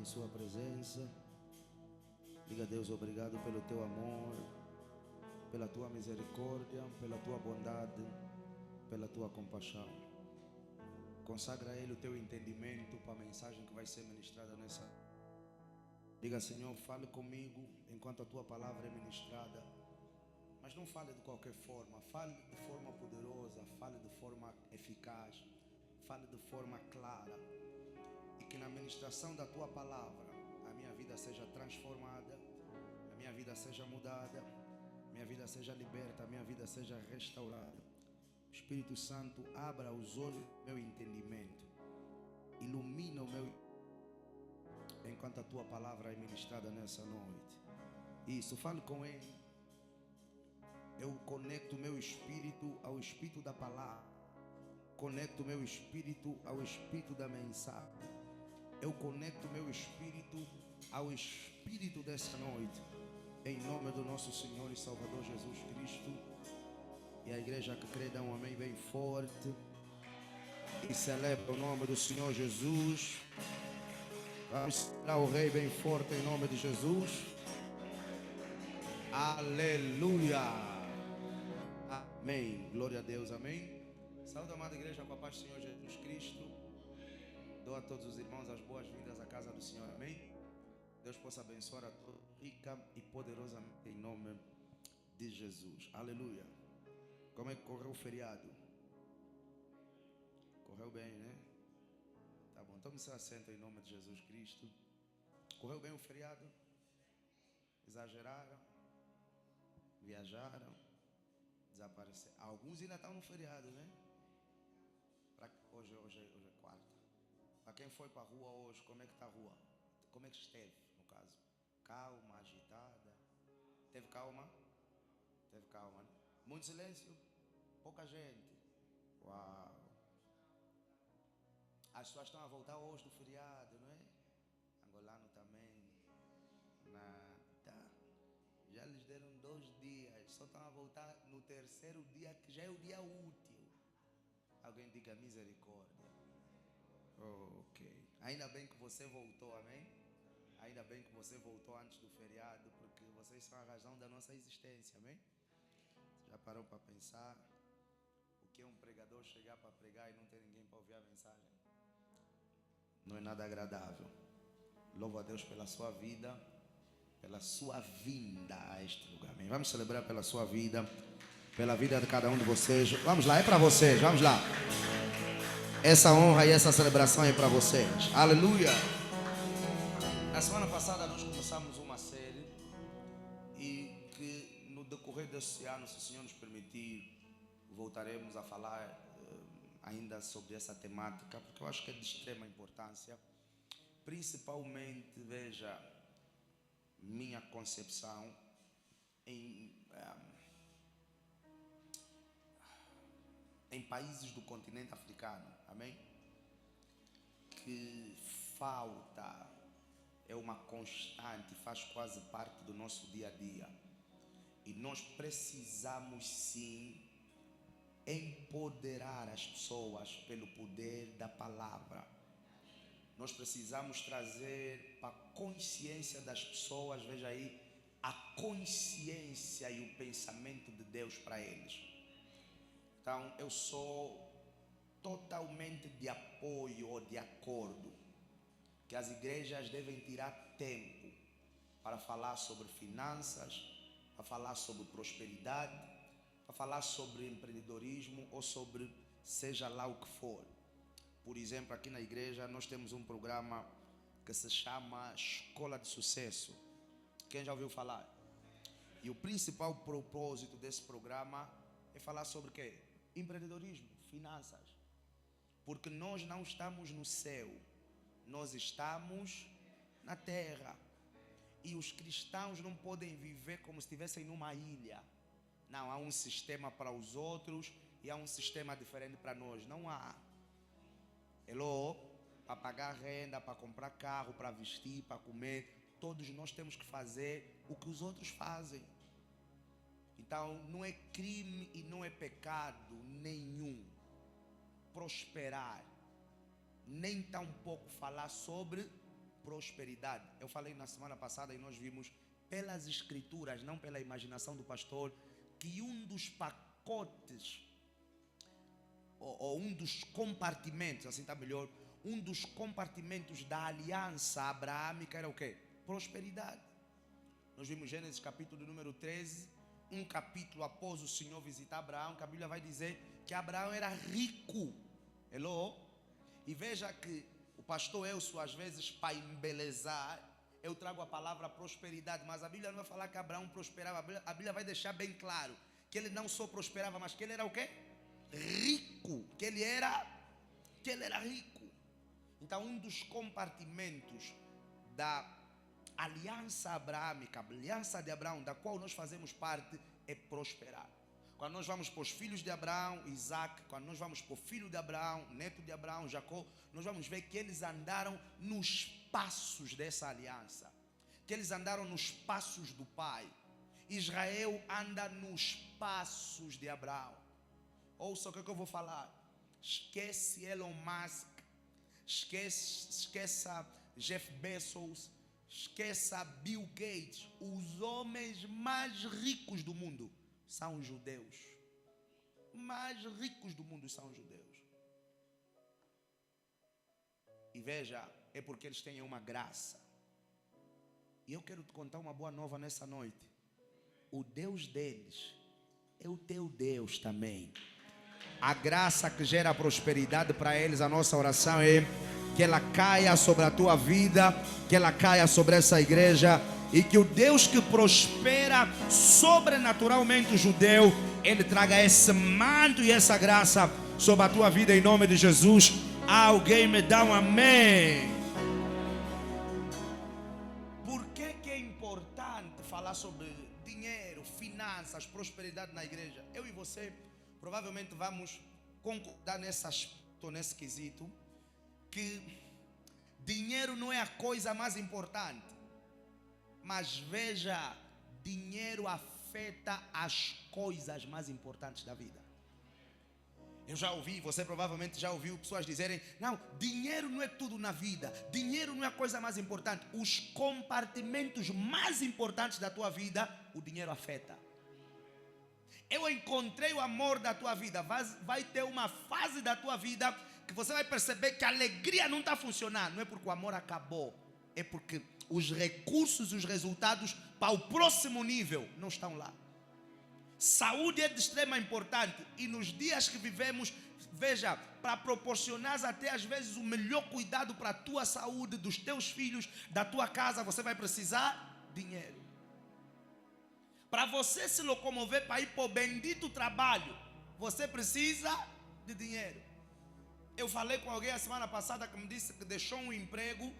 sua presença. Diga a Deus obrigado pelo teu amor, pela tua misericórdia, pela tua bondade, pela tua compaixão. Consagra a Ele o teu entendimento para a mensagem que vai ser ministrada nessa. Diga, Senhor, fale comigo enquanto a tua palavra é ministrada. Mas não fale de qualquer forma, fale de forma poderosa, fale de forma eficaz, fale de forma clara. E que na ministração da tua palavra a minha vida seja transformada, a minha vida seja mudada, a minha vida seja liberta, a minha vida seja restaurada. Espírito Santo, abra os olhos do meu entendimento, ilumina o meu enquanto a tua palavra é ministrada nessa noite. Isso, fale com Ele. Eu conecto o meu espírito ao espírito da palavra, conecto o meu espírito ao espírito da mensagem. Eu conecto o meu espírito ao espírito dessa noite, em nome do nosso Senhor e Salvador Jesus Cristo. E a igreja que crê dá um amém bem forte e celebra o nome do Senhor Jesus. Vamos celebrar o Rei bem forte em nome de Jesus. Aleluia. Amém. Glória a Deus. Amém. Saúde, amada igreja, com a paz do Senhor Jesus Cristo. Dou a todos os irmãos as boas-vindas à casa do Senhor. Amém. Deus possa abençoar a todos rica e poderosamente em nome de Jesus. Aleluia. Como é que correu o feriado? Correu bem, né? Tá bom. Tome seu assento em nome de Jesus Cristo. Correu bem o feriado? Exageraram? Viajaram? Desapareceram? Alguns ainda estão no feriado, né? Hoje é quarta. Para quem foi para a rua hoje, como é que está a rua? Como é que esteve, no caso? Calma, agitada? Teve calma? Teve calma, né? Muito silêncio? Pouca gente? Uau! As pessoas estão a voltar hoje do feriado, não é? Angolano também. Nada. Já lhes deram 2 dias. Só estão a voltar no terceiro dia, que já é o dia útil. Alguém diga misericórdia. Ok. Ainda bem que você voltou, amém? Ainda bem que você voltou antes do feriado, porque vocês são a razão da nossa existência, amém? Você já parou para pensar o que é um pregador chegar para pregar e não ter ninguém para ouvir a mensagem? Não é nada agradável. Louvo a Deus pela sua vida, pela sua vinda a este lugar, amém? Vamos celebrar pela sua vida, pela vida de cada um de vocês. Vamos lá, é para vocês, vamos lá. Essa honra e essa celebração é para vocês. Aleluia. Na semana passada nós começamos uma série e que no decorrer desse ano, se o Senhor nos permitir, voltaremos a falar ainda sobre essa temática, porque eu acho que é de extrema importância. Principalmente, veja, minha concepção em países do continente africano, amém? Que falta é uma constante, faz quase parte do nosso dia a dia. E nós precisamos sim empoderar as pessoas pelo poder da palavra. Nós precisamos trazer para a consciência das pessoas, veja aí, a consciência e o pensamento de Deus para eles. Então, eu sou totalmente de apoio ou de acordo que as igrejas devem tirar tempo para falar sobre finanças, para falar sobre prosperidade, para falar sobre empreendedorismo ou sobre seja lá o que for. Por exemplo, aqui na igreja nós temos um programa que se chama Escola de Sucesso. Quem já ouviu falar? E o principal propósito desse programa é falar sobre o quê? Empreendedorismo, finanças. Porque nós não estamos no céu, nós estamos na terra. E os cristãos não podem viver como se estivessem numa ilha. Não, há um sistema para os outros e há um sistema diferente para nós. Não há. Hello? Para pagar renda, para comprar carro, para vestir, para comer, todos nós temos que fazer o que os outros fazem. Então não é crime e não é pecado nenhum prosperar, nem tampouco falar sobre prosperidade. Eu falei na semana passada e nós vimos pelas escrituras, não pela imaginação do pastor, que um dos pacotes, ou um dos compartimentos, assim está melhor, um dos compartimentos da aliança abraâmica era o quê? Prosperidade. Nós vimos Gênesis capítulo número 13, um capítulo após o Senhor visitar Abraão, que a Bíblia vai dizer que Abraão era rico. Hello? E veja que o pastor Elcio, às vezes, para embelezar, eu trago a palavra prosperidade, mas a Bíblia não vai falar que Abraão prosperava. A Bíblia vai deixar bem claro que ele não só prosperava, mas que ele era o quê? Rico. Que ele era rico. Então, um dos compartimentos da aliança abraâmica, a aliança de Abraão, da qual nós fazemos parte, é prosperar. Quando nós vamos para os filhos de Abraão, Isaac, quando nós vamos para o filho de Abraão, neto de Abraão, Jacó, nós vamos ver que eles andaram nos passos dessa aliança, que eles andaram nos passos do pai. Israel anda nos passos de Abraão. Ouça o que eu vou falar. Esquece Elon Musk, esqueça Jeff Bezos, esqueça Bill Gates. Os homens mais ricos do mundo são judeus. Mais ricos do mundo são judeus. E veja, é porque eles têm uma graça. E eu quero te contar uma boa nova nessa noite. O Deus deles é o teu Deus também. A graça que gera prosperidade para eles, a nossa oração é que ela caia sobre a tua vida, que ela caia sobre essa igreja, e que o Deus que prospera sobrenaturalmente o judeu, ele traga esse manto e essa graça sobre a tua vida em nome de Jesus. Alguém me dá um amém. Por que é importante falar sobre dinheiro, finanças, prosperidade na igreja? Eu e você provavelmente vamos concordar nesse quesito, que dinheiro não é a coisa mais importante. Mas veja, dinheiro afeta as coisas mais importantes da vida. Eu já ouvi, você provavelmente já ouviu pessoas dizerem: não, dinheiro não é tudo na vida, dinheiro não é a coisa mais importante. Os compartimentos mais importantes da tua vida, o dinheiro afeta. Eu encontrei o amor da tua vida. Vai ter uma fase da tua vida que você vai perceber que a alegria não está funcionando. Não é porque o amor acabou, é porque os recursos e os resultados para o próximo nível não estão lá. Saúde é de extrema importância. E nos dias que vivemos, veja, para proporcionar até às vezes o melhor cuidado para a tua saúde, dos teus filhos, da tua casa, você vai precisar de dinheiro. Para você se locomover para ir para o bendito trabalho, você precisa de dinheiro. Eu falei com alguém a semana passada que me disse que deixou um emprego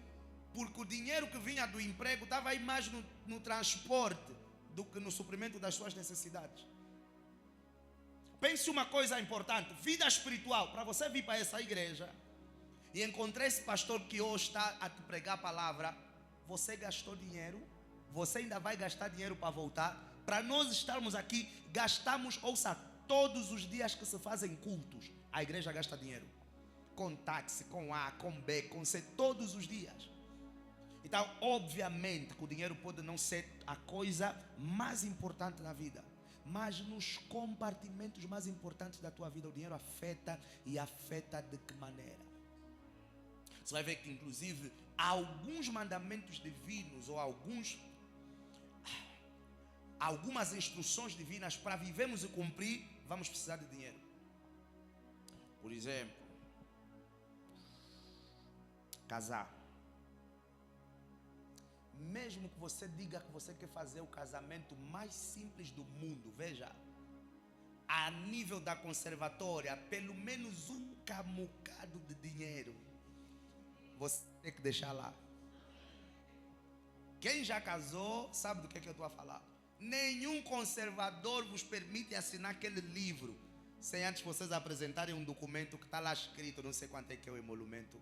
porque o dinheiro que vinha do emprego estava aí mais no transporte do que no suprimento das suas necessidades. Pense uma coisa importante: vida espiritual. Para você vir para essa igreja e encontrar esse pastor que hoje está a te pregar a palavra, você gastou dinheiro, você ainda vai gastar dinheiro para voltar. Para nós estarmos aqui, gastamos, ouça, todos os dias que se fazem cultos, a igreja gasta dinheiro. Com táxi, com A, com B, com C, todos os dias. Então, obviamente que o dinheiro pode não ser a coisa mais importante na vida, mas nos compartimentos mais importantes da tua vida, o dinheiro afeta, e afeta de que maneira? Você vai ver que inclusive há alguns mandamentos divinos, ou algumas instruções divinas para vivermos e cumprir, vamos precisar de dinheiro. Por exemplo, casar. Mesmo que você diga que você quer fazer o casamento mais simples do mundo, veja, a nível da conservatória, pelo menos um camucado de dinheiro você tem que deixar lá. Quem já casou sabe do que eu estou a falar. Nenhum conservador vos permite assinar aquele livro sem antes vocês apresentarem um documento que está lá escrito, não sei quanto é que é o emolumento,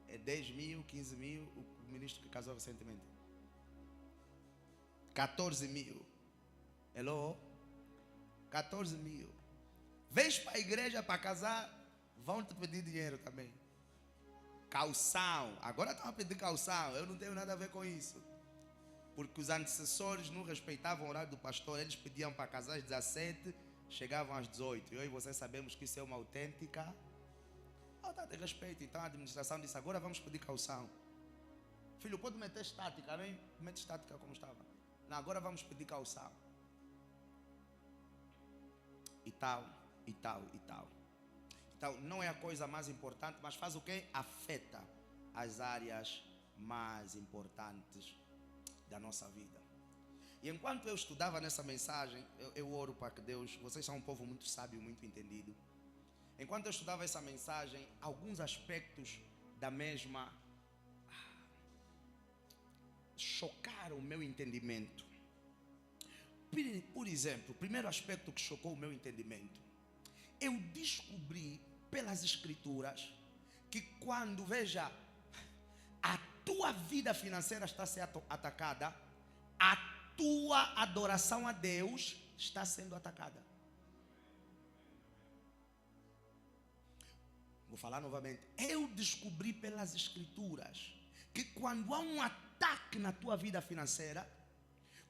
é 10 mil, 15 mil, o ministro que casou recentemente, 14 mil, hello, 14 mil, vens para a igreja para casar, vão te pedir dinheiro também, Caução. Agora estão a pedir caução. Eu não tenho nada a ver com isso. Porque os antecessores não respeitavam o horário do pastor. Eles pediam para casar às 17, chegavam às 18. Eu e você sabemos que isso é uma autêntica falta de respeito. Então a administração disse, agora vamos pedir caução. Filho, pode meter estática, não é? Mete estática como estava. Não, agora vamos pedir caução. E tal, e tal, e tal. Então não é a coisa mais importante, mas faz o quê? Afeta as áreas mais importantes da nossa vida. E enquanto eu estudava nessa mensagem, eu oro para que Deus, vocês são um povo muito sábio, muito entendido. Enquanto eu estudava essa mensagem, alguns aspectos da mesma chocaram o meu entendimento. Por exemplo, o primeiro aspecto que chocou o meu entendimento, eu descobri pelas escrituras que quando, veja, a tua vida financeira está sendo atacada, a tua adoração a Deus está sendo atacada. Vou falar novamente. Eu descobri pelas escrituras que quando há um ataque na tua vida financeira,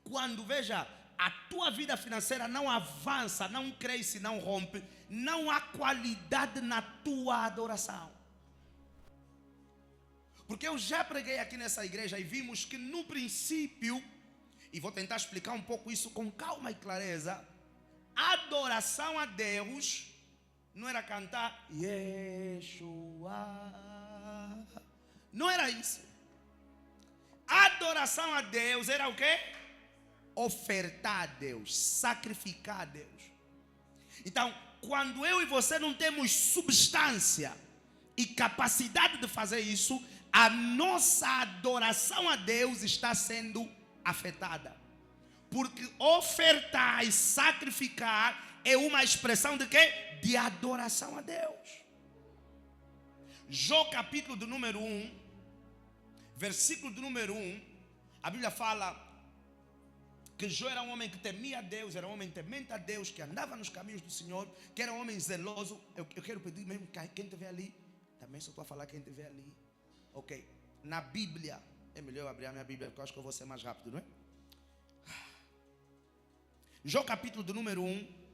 quando, veja, a tua vida financeira não avança, não cresce, não rompe, não há qualidade na tua adoração. Porque eu já preguei aqui nessa igreja e vimos que no princípio, e vou tentar explicar um pouco isso com calma e clareza, a adoração a Deus não era cantar Yeshua, não era isso. A adoração a Deus era o quê? Ofertar a Deus, sacrificar a Deus. Então, quando eu e você não temos substância e capacidade de fazer isso, a nossa adoração a Deus está sendo afetada. Porque ofertar e sacrificar é uma expressão de quê? De adoração a Deus. Jó capítulo do número 1, versículo do número 1, a Bíblia fala que Jó era um homem que temia a Deus, era um homem temente a Deus, que andava nos caminhos do Senhor, que era um homem zeloso. Eu quero pedir mesmo que quem estiver ali, também só estou a falar quem estiver ali. Ok, na Bíblia, é melhor eu abrir a minha Bíblia, porque eu acho que eu vou ser mais rápido, não é? Jó capítulo do número 1,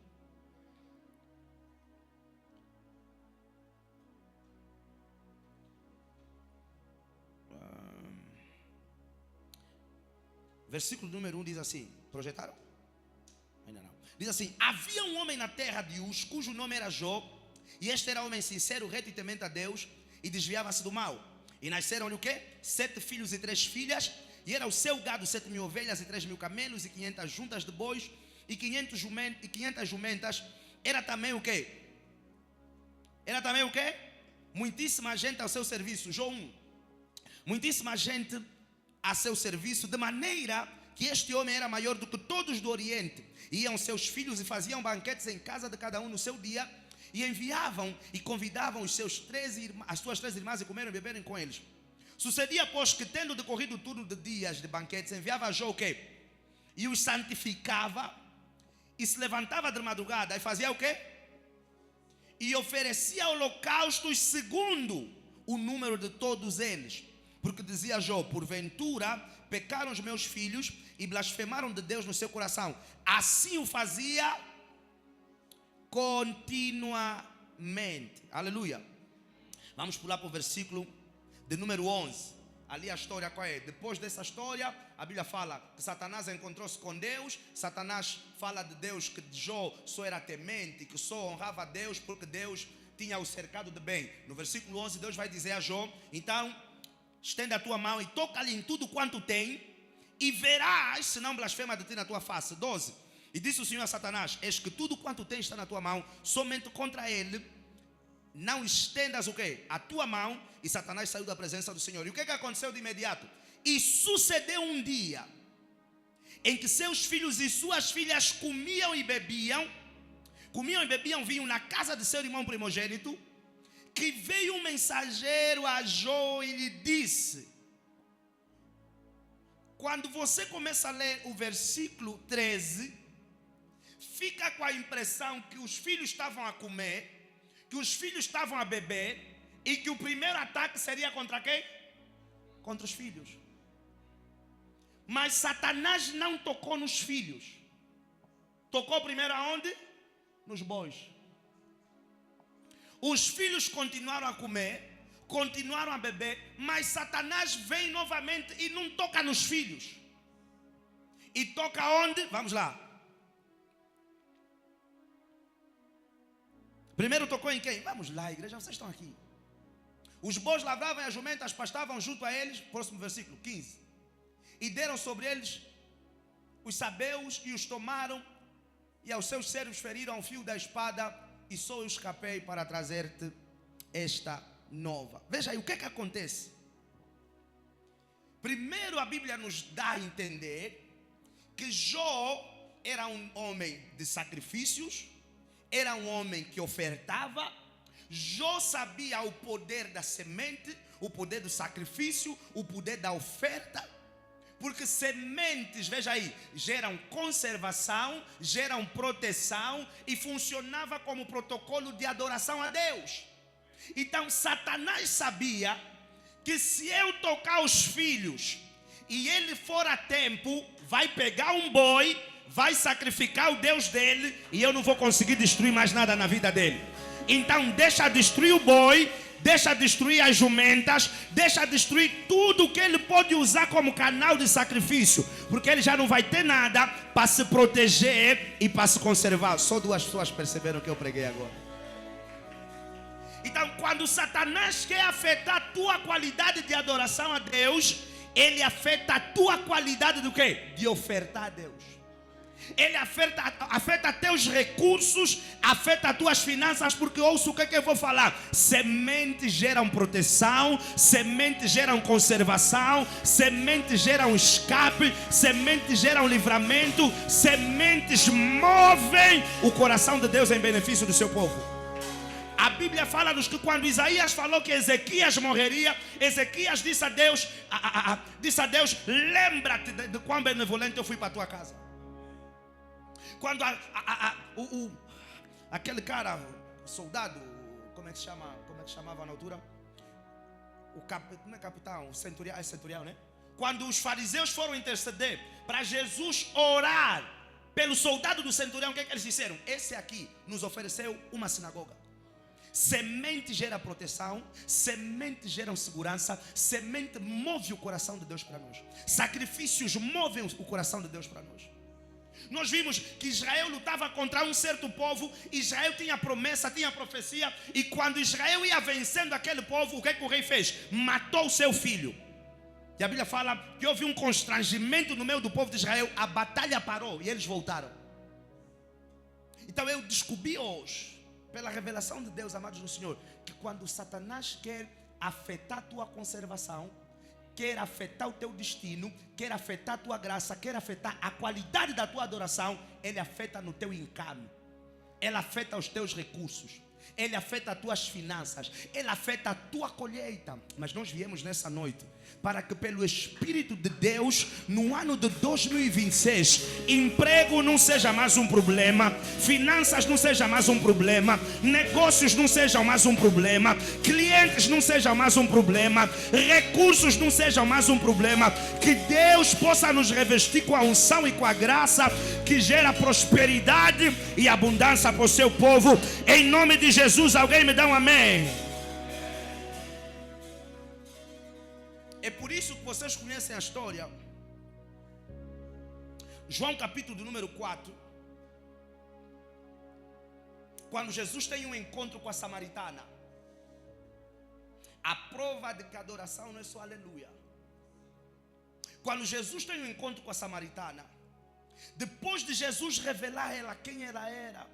versículo número 1 diz assim, projetaram? Ainda não. Diz assim, havia um homem na terra de Uz, cujo nome era Jó, e este era homem sincero, reto e temente a Deus, e desviava-se do mal. E nasceram-lhe o quê? 7 filhos e 3 filhas, e era o seu gado 7.000 ovelhas e 3.000 camelos, e 500 juntas de bois, e 500 jumentas. Era também o quê? Era também o quê? Muitíssima gente ao seu serviço. Jó 1. Muitíssima gente a seu serviço, de maneira que este homem era maior do que todos do Oriente. Iam seus filhos e faziam banquetes em casa de cada um no seu dia, e enviavam e convidavam as suas 3 irmãs a comerem e beberem com eles. Sucedia, pois, que tendo decorrido turno de dias de banquetes, enviava a Jó o quê? E os santificava, e se levantava de madrugada e fazia o quê? E oferecia holocaustos segundo o número de todos eles. Porque dizia Jó, porventura pecaram os meus filhos e blasfemaram de Deus no seu coração. Assim o fazia continuamente. Aleluia. Vamos pular para o versículo de número 11. Ali a história qual é? Depois dessa história, a Bíblia fala que Satanás encontrou-se com Deus. Satanás fala de Deus que Jó só era temente, que só honrava a Deus porque Deus tinha o cercado de bem. No versículo 11 Deus vai dizer a Jó, então estende a tua mão e toca-lhe em tudo quanto tem, e verás se não blasfema de ti na tua face. 12. E disse o Senhor a Satanás, eis que tudo quanto tens está na tua mão, somente contra ele não estendas o quê? A tua mão. E Satanás saiu da presença do Senhor. E o que aconteceu de imediato? E sucedeu um dia em que seus filhos e suas filhas comiam e bebiam vinho na casa de seu irmão primogênito, que veio um mensageiro a Jó e lhe disse. Quando você começa a ler o versículo 13, fica com a impressão que os filhos estavam a comer, que os filhos estavam a beber, E que o primeiro ataque seria contra quem? Contra os filhos. Mas Satanás não tocou nos filhos. Tocou primeiro aonde? Nos bois. Os filhos continuaram a comer, continuaram a beber, mas Satanás vem novamente e não toca nos filhos. E toca onde? Vamos lá. Primeiro tocou em quem? Vamos lá, igreja, vocês estão aqui. Os bois lavravam e as jumentas pastavam junto a eles. Próximo versículo, 15. E deram sobre eles os sabeus e os tomaram, e aos seus servos feriram o fio da espada, e só eu escapei para trazer-te esta nova. Veja aí, o que é que acontece? Primeiro a Bíblia nos dá a entender que Jó era um homem de sacrifícios, era um homem que ofertava. Jó sabia o poder da semente, o poder do sacrifício, o poder da oferta. Porque sementes, veja aí, geram conservação, geram proteção e funcionava como protocolo de adoração a Deus. Então Satanás sabia que se eu tocar os filhos e ele for a tempo, vai pegar um boi, vai sacrificar o Deus dele e eu não vou conseguir destruir mais nada na vida dele. Então deixa destruir o boi, deixa destruir as jumentas, deixa destruir tudo que ele pode usar como canal de sacrifício, porque ele já não vai ter nada para se proteger e para se conservar. Só 2 pessoas perceberam o que eu preguei agora. Então, quando Satanás quer afetar a tua qualidade de adoração a Deus, ele afeta a tua qualidade do quê? De ofertar a Deus. Ele afeta teus recursos, afeta as tuas finanças, porque ouça o que é que eu vou falar. Sementes geram proteção, sementes geram conservação, sementes geram escape, sementes geram livramento, sementes movem o coração de Deus em benefício do seu povo. A Bíblia fala-nos que quando Isaías falou que Ezequias morreria, Ezequias disse a Deus, lembra-te de quão benevolente eu fui para a tua casa. Quando aquele cara, soldado, como é que chamava na altura? Não é capitão, o centurião, é centurião, né? Quando os fariseus foram interceder para Jesus orar pelo soldado do centurião, o que é que eles disseram? Esse aqui nos ofereceu uma sinagoga. Semente gera proteção, semente gera segurança, semente move o coração de Deus para nós. Sacrifícios movem o coração de Deus para nós. Nós vimos que Israel lutava contra um certo povo. Israel tinha promessa, tinha profecia. E quando Israel ia vencendo aquele povo, o que é que o rei fez? Matou o seu filho. E a Bíblia fala que houve um constrangimento no meio do povo de Israel. A batalha parou e eles voltaram. Então eu descobri hoje, pela revelação de Deus, amados no Senhor, que quando Satanás quer afetar a tua conservação, quer afetar o teu destino, quer afetar a tua graça, quer afetar a qualidade da tua adoração, ele afeta no teu income, ele afeta os teus recursos, ele afeta as tuas finanças, ele afeta a tua colheita. Mas nós viemos nessa noite para que pelo Espírito de Deus, no ano de 2026, emprego não seja mais um problema, finanças não seja mais um problema, negócios não sejam mais um problema, clientes não sejam mais um problema, recursos não sejam mais um problema. Que Deus possa nos revestir com a unção e com a graça que gera prosperidade e abundância para o seu povo. Em nome de Jesus, alguém me dá um amém? É por isso que vocês conhecem a história. João capítulo do número 4. Quando Jesus tem um encontro com a samaritana. A prova de que a adoração não é só aleluia. Quando Jesus tem um encontro com a samaritana, depois de Jesus revelar a ela quem ela era,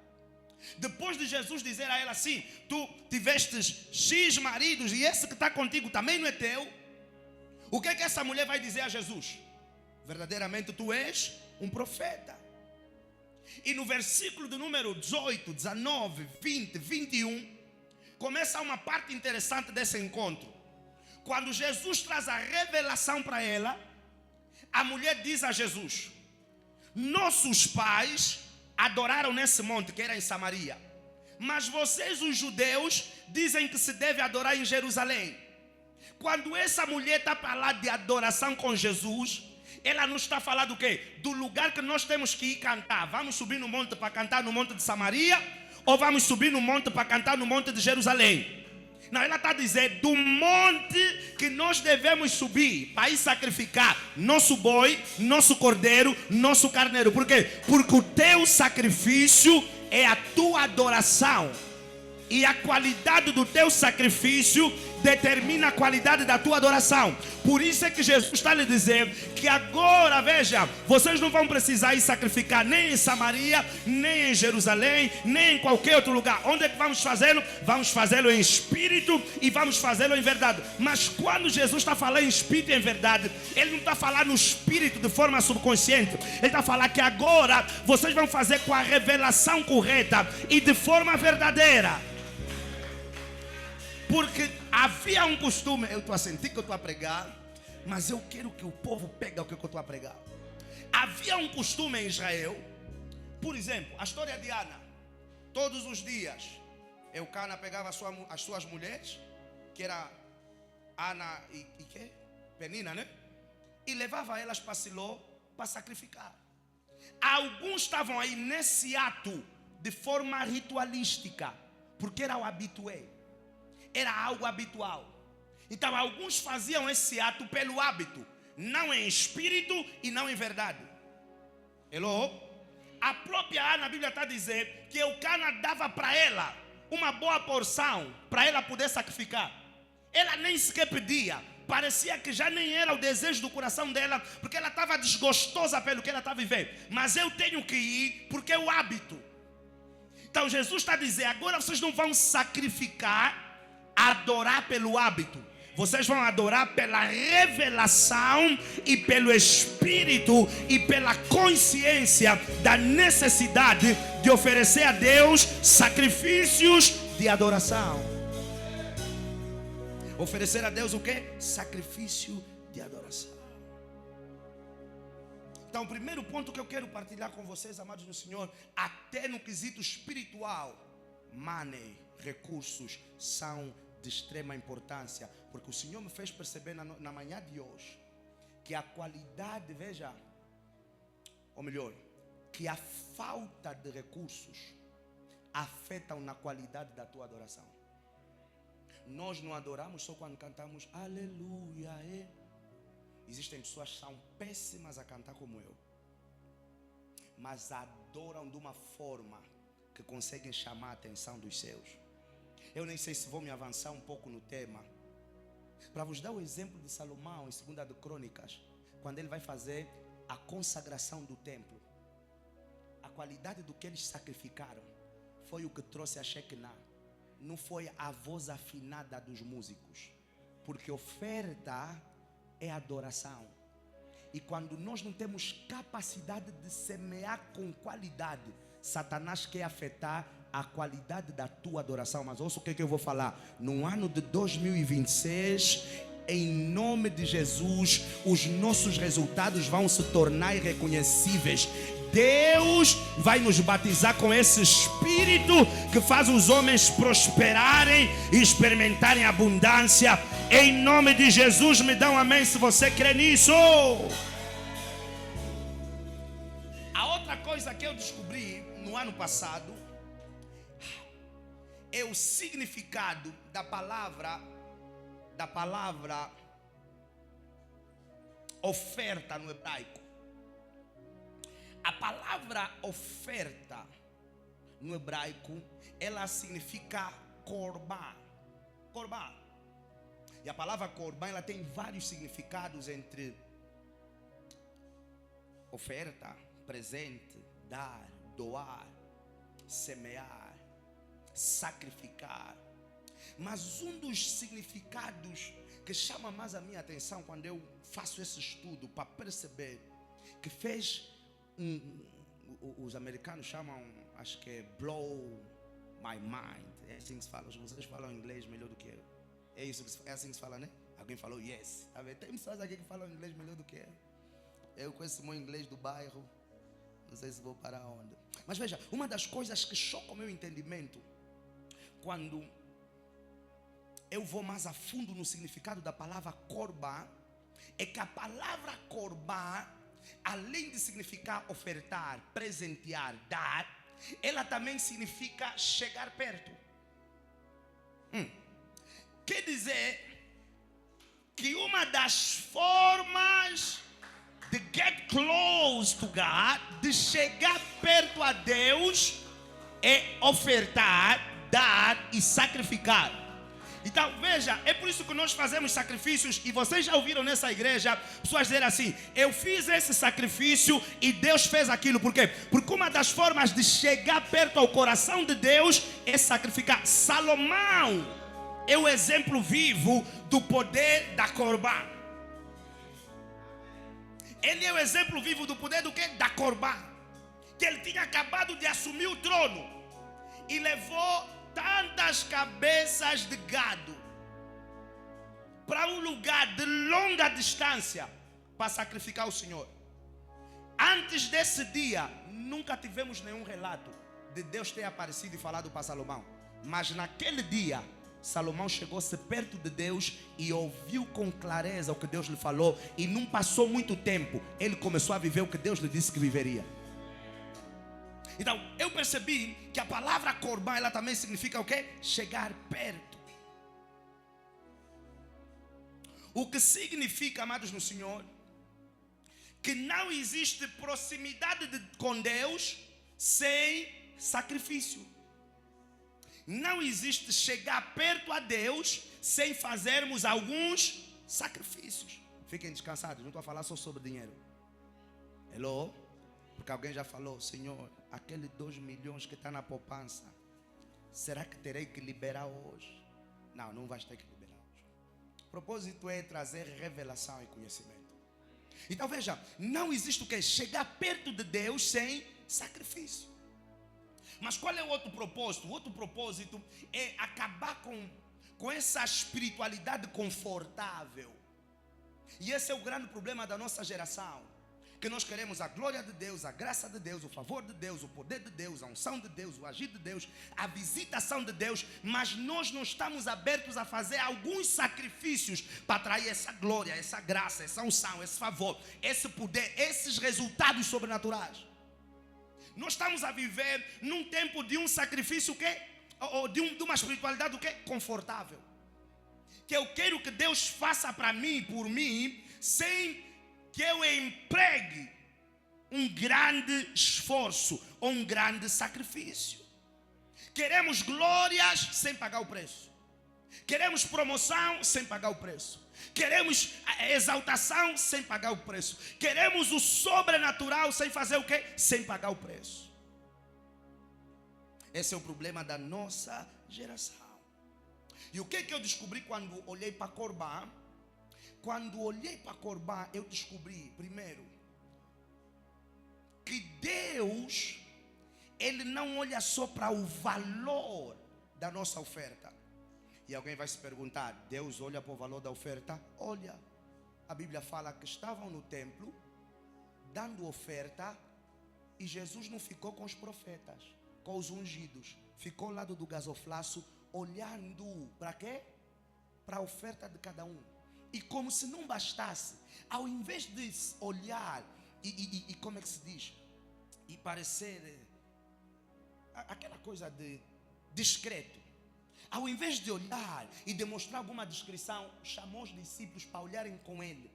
depois de Jesus dizer a ela assim: tu tivestes X maridos e esse que está contigo também não é teu. O que é que essa mulher vai dizer a Jesus? Verdadeiramente tu és um profeta. E no versículo do número 18, 19, 20, 21, começa uma parte interessante desse encontro. Quando Jesus traz a revelação para ela, a mulher diz a Jesus: nossos pais adoraram nesse monte que era em Samaria, Mas vocês, os judeus, dizem que se deve adorar em Jerusalém. Quando essa mulher está a falar de adoração com Jesus, ela não está falando do quê? Do lugar que nós temos que ir cantar. Vamos subir no monte para cantar no monte de Samaria? Ou vamos subir no monte para cantar no monte de Jerusalém? Não, ela está a dizer do monte que nós devemos subir para ir sacrificar nosso boi, nosso cordeiro, nosso carneiro. Por quê? Porque o teu sacrifício é a tua adoração. E a qualidade do teu sacrifício determina a qualidade da tua adoração. Por isso é que Jesus está a lhe dizer que agora, veja, vocês não vão precisar ir sacrificar nem em Samaria, nem em Jerusalém, nem em qualquer outro lugar. Onde é que vamos fazê-lo? Vamos fazê-lo em espírito e vamos fazê-lo em verdade. Mas quando Jesus está falando em espírito e em verdade, Ele não está falando no espírito de forma subconsciente. Ele está falando que agora vocês vão fazer com a revelação correta e de forma verdadeira. Porque havia um costume, eu estou a sentir que eu estou a pregar, mas eu quero que o povo pegue o que eu estou a pregar. Havia um costume em Israel, por exemplo, a história de Ana. Todos os dias, Eucana pegava as suas mulheres, que era Ana e Penina, né? E levava elas para Siló para sacrificar. Alguns estavam aí nesse ato de forma ritualística, porque era o habitué. Era algo habitual. Então alguns faziam esse ato pelo hábito, não em espírito e não em verdade. Hello? A própria Ana, a Bíblia está a dizer que Eucana dava para ela uma boa porção para ela poder sacrificar. Ela nem sequer pedia. Parecia que já nem era o desejo do coração dela, porque ela estava desgostosa pelo que ela estava vivendo. Mas eu tenho que ir porque é o hábito. Então Jesus está a dizer, agora vocês não vão sacrificar, adorar pelo hábito. Vocês vão adorar pela revelação e pelo espírito e pela consciência da necessidade de oferecer a Deus sacrifícios de adoração. Oferecer a Deus o quê? Sacrifício de adoração. Então, o primeiro ponto que eu quero partilhar com vocês, amados do Senhor, até no quesito espiritual, money, recursos são de extrema importância, porque o Senhor me fez perceber na manhã de hoje que a qualidade, veja, ou melhor, que a falta de recursos afetam na qualidade da tua adoração. Nós não adoramos só quando cantamos aleluia. Existem pessoas que são péssimas a cantar como eu, mas adoram de uma forma que conseguem chamar a atenção dos seus. Eu nem sei se vou me avançar um pouco no tema, para vos dar o exemplo de Salomão em 2 de Crônicas, quando ele vai fazer a consagração do templo. A qualidade do que eles sacrificaram foi o que trouxe a Shekinah. Não foi a voz afinada dos músicos, porque oferta é adoração. E quando nós não temos capacidade de semear com qualidade, Satanás quer afetar a qualidade da tua adoração. Mas ouça o que eu vou falar. No ano de 2026, em nome de Jesus, os nossos resultados vão se tornar irreconhecíveis. Deus vai nos batizar com esse espírito que faz os homens prosperarem e experimentarem abundância. Em nome de Jesus, me dá um amém se você crê nisso. A outra coisa que eu descobri no ano passado é o significado da palavra oferta no hebraico. A palavra oferta no hebraico, ela significa korban. Korban. E a palavra korban, ela tem vários significados, entre oferta, presente, dar, doar, semear, sacrificar. Mas um dos significados que chama mais a minha atenção quando eu faço esse estudo, para perceber que fez os americanos chamam, acho que é blow my mind. É assim que se fala. Vocês falam inglês melhor do que eu. É assim que se fala, né? Alguém falou yes. Tem pessoas aqui que falam inglês melhor do que eu. Eu conheço o meu inglês do bairro. Não sei se vou parar onde. Mas veja, uma das coisas que choca o meu entendimento quando eu vou mais a fundo no significado da palavra corbá, é que a palavra corbá, além de significar ofertar, presentear, dar, ela também significa chegar perto. Quer dizer que uma das formas de get close to God, de chegar perto a Deus, é ofertar, dar e sacrificar. Então veja, é por isso que nós fazemos sacrifícios. E vocês já ouviram nessa igreja pessoas dizer assim: eu fiz esse sacrifício e Deus fez aquilo. Por quê? Porque uma das formas de chegar perto ao coração de Deus é sacrificar. Salomão é o exemplo vivo do poder da corbá. Ele é o exemplo vivo do poder do quê? Da corbá. Que ele tinha acabado de assumir o trono e levou tantas cabeças de gado para um lugar de longa distância para sacrificar o Senhor. Antes desse dia, nunca tivemos nenhum relato de Deus ter aparecido e falado para Salomão. Mas naquele dia, Salomão chegou-se perto de Deus e ouviu com clareza o que Deus lhe falou. E não passou muito tempo, ele começou a viver o que Deus lhe disse que viveria. Então, eu percebi que a palavra corbã, ela também significa o quê? Chegar perto. O que significa, amados no Senhor, que não existe proximidade com Deus sem sacrifício. Não existe chegar perto a Deus sem fazermos alguns sacrifícios. Fiquem descansados, não estou a falar só sobre dinheiro. Hello? Porque alguém já falou: Senhor, aquele 2 milhões que está na poupança, será que terei que liberar hoje? Não, não vais ter que liberar hoje. O propósito é trazer revelação e conhecimento. Então veja, não existe o que? Chegar perto de Deus sem sacrifício. Mas qual é o outro propósito? O outro propósito é acabar com essa espiritualidade confortável. E esse é o grande problema da nossa geração. Que nós queremos a glória de Deus, a graça de Deus, o favor de Deus, o poder de Deus, a unção de Deus, o agir de Deus, a visitação de Deus. Mas nós não estamos abertos a fazer alguns sacrifícios para atrair essa glória, essa graça, essa unção, esse favor, esse poder, esses resultados sobrenaturais. Nós estamos a viver num tempo de um sacrifício ou de uma espiritualidade confortável. Que eu quero que Deus faça para mim e por mim, sem que eu empregue um grande esforço ou um grande sacrifício. Queremos glórias sem pagar o preço. Queremos promoção sem pagar o preço. Queremos exaltação sem pagar o preço. Queremos o sobrenatural sem fazer o quê? Sem pagar o preço. Esse é o problema da nossa geração. E o que eu descobri quando olhei para Corbã? Quando olhei para Corbã, eu descobri, primeiro, que Deus, Ele não olha só para o valor da nossa oferta. E alguém vai se perguntar: Deus olha para o valor da oferta? Olha. A Bíblia fala que estavam no templo, dando oferta, e Jesus não ficou com os profetas, com os ungidos. Ficou ao lado do gasoflaço, olhando para quê? Para a oferta de cada um. E como se não bastasse, ao invés de olhar e como é que se diz? E parecer aquela coisa de discreto. Ao invés de olhar e demonstrar alguma discrição, chamou os discípulos para olharem com ele.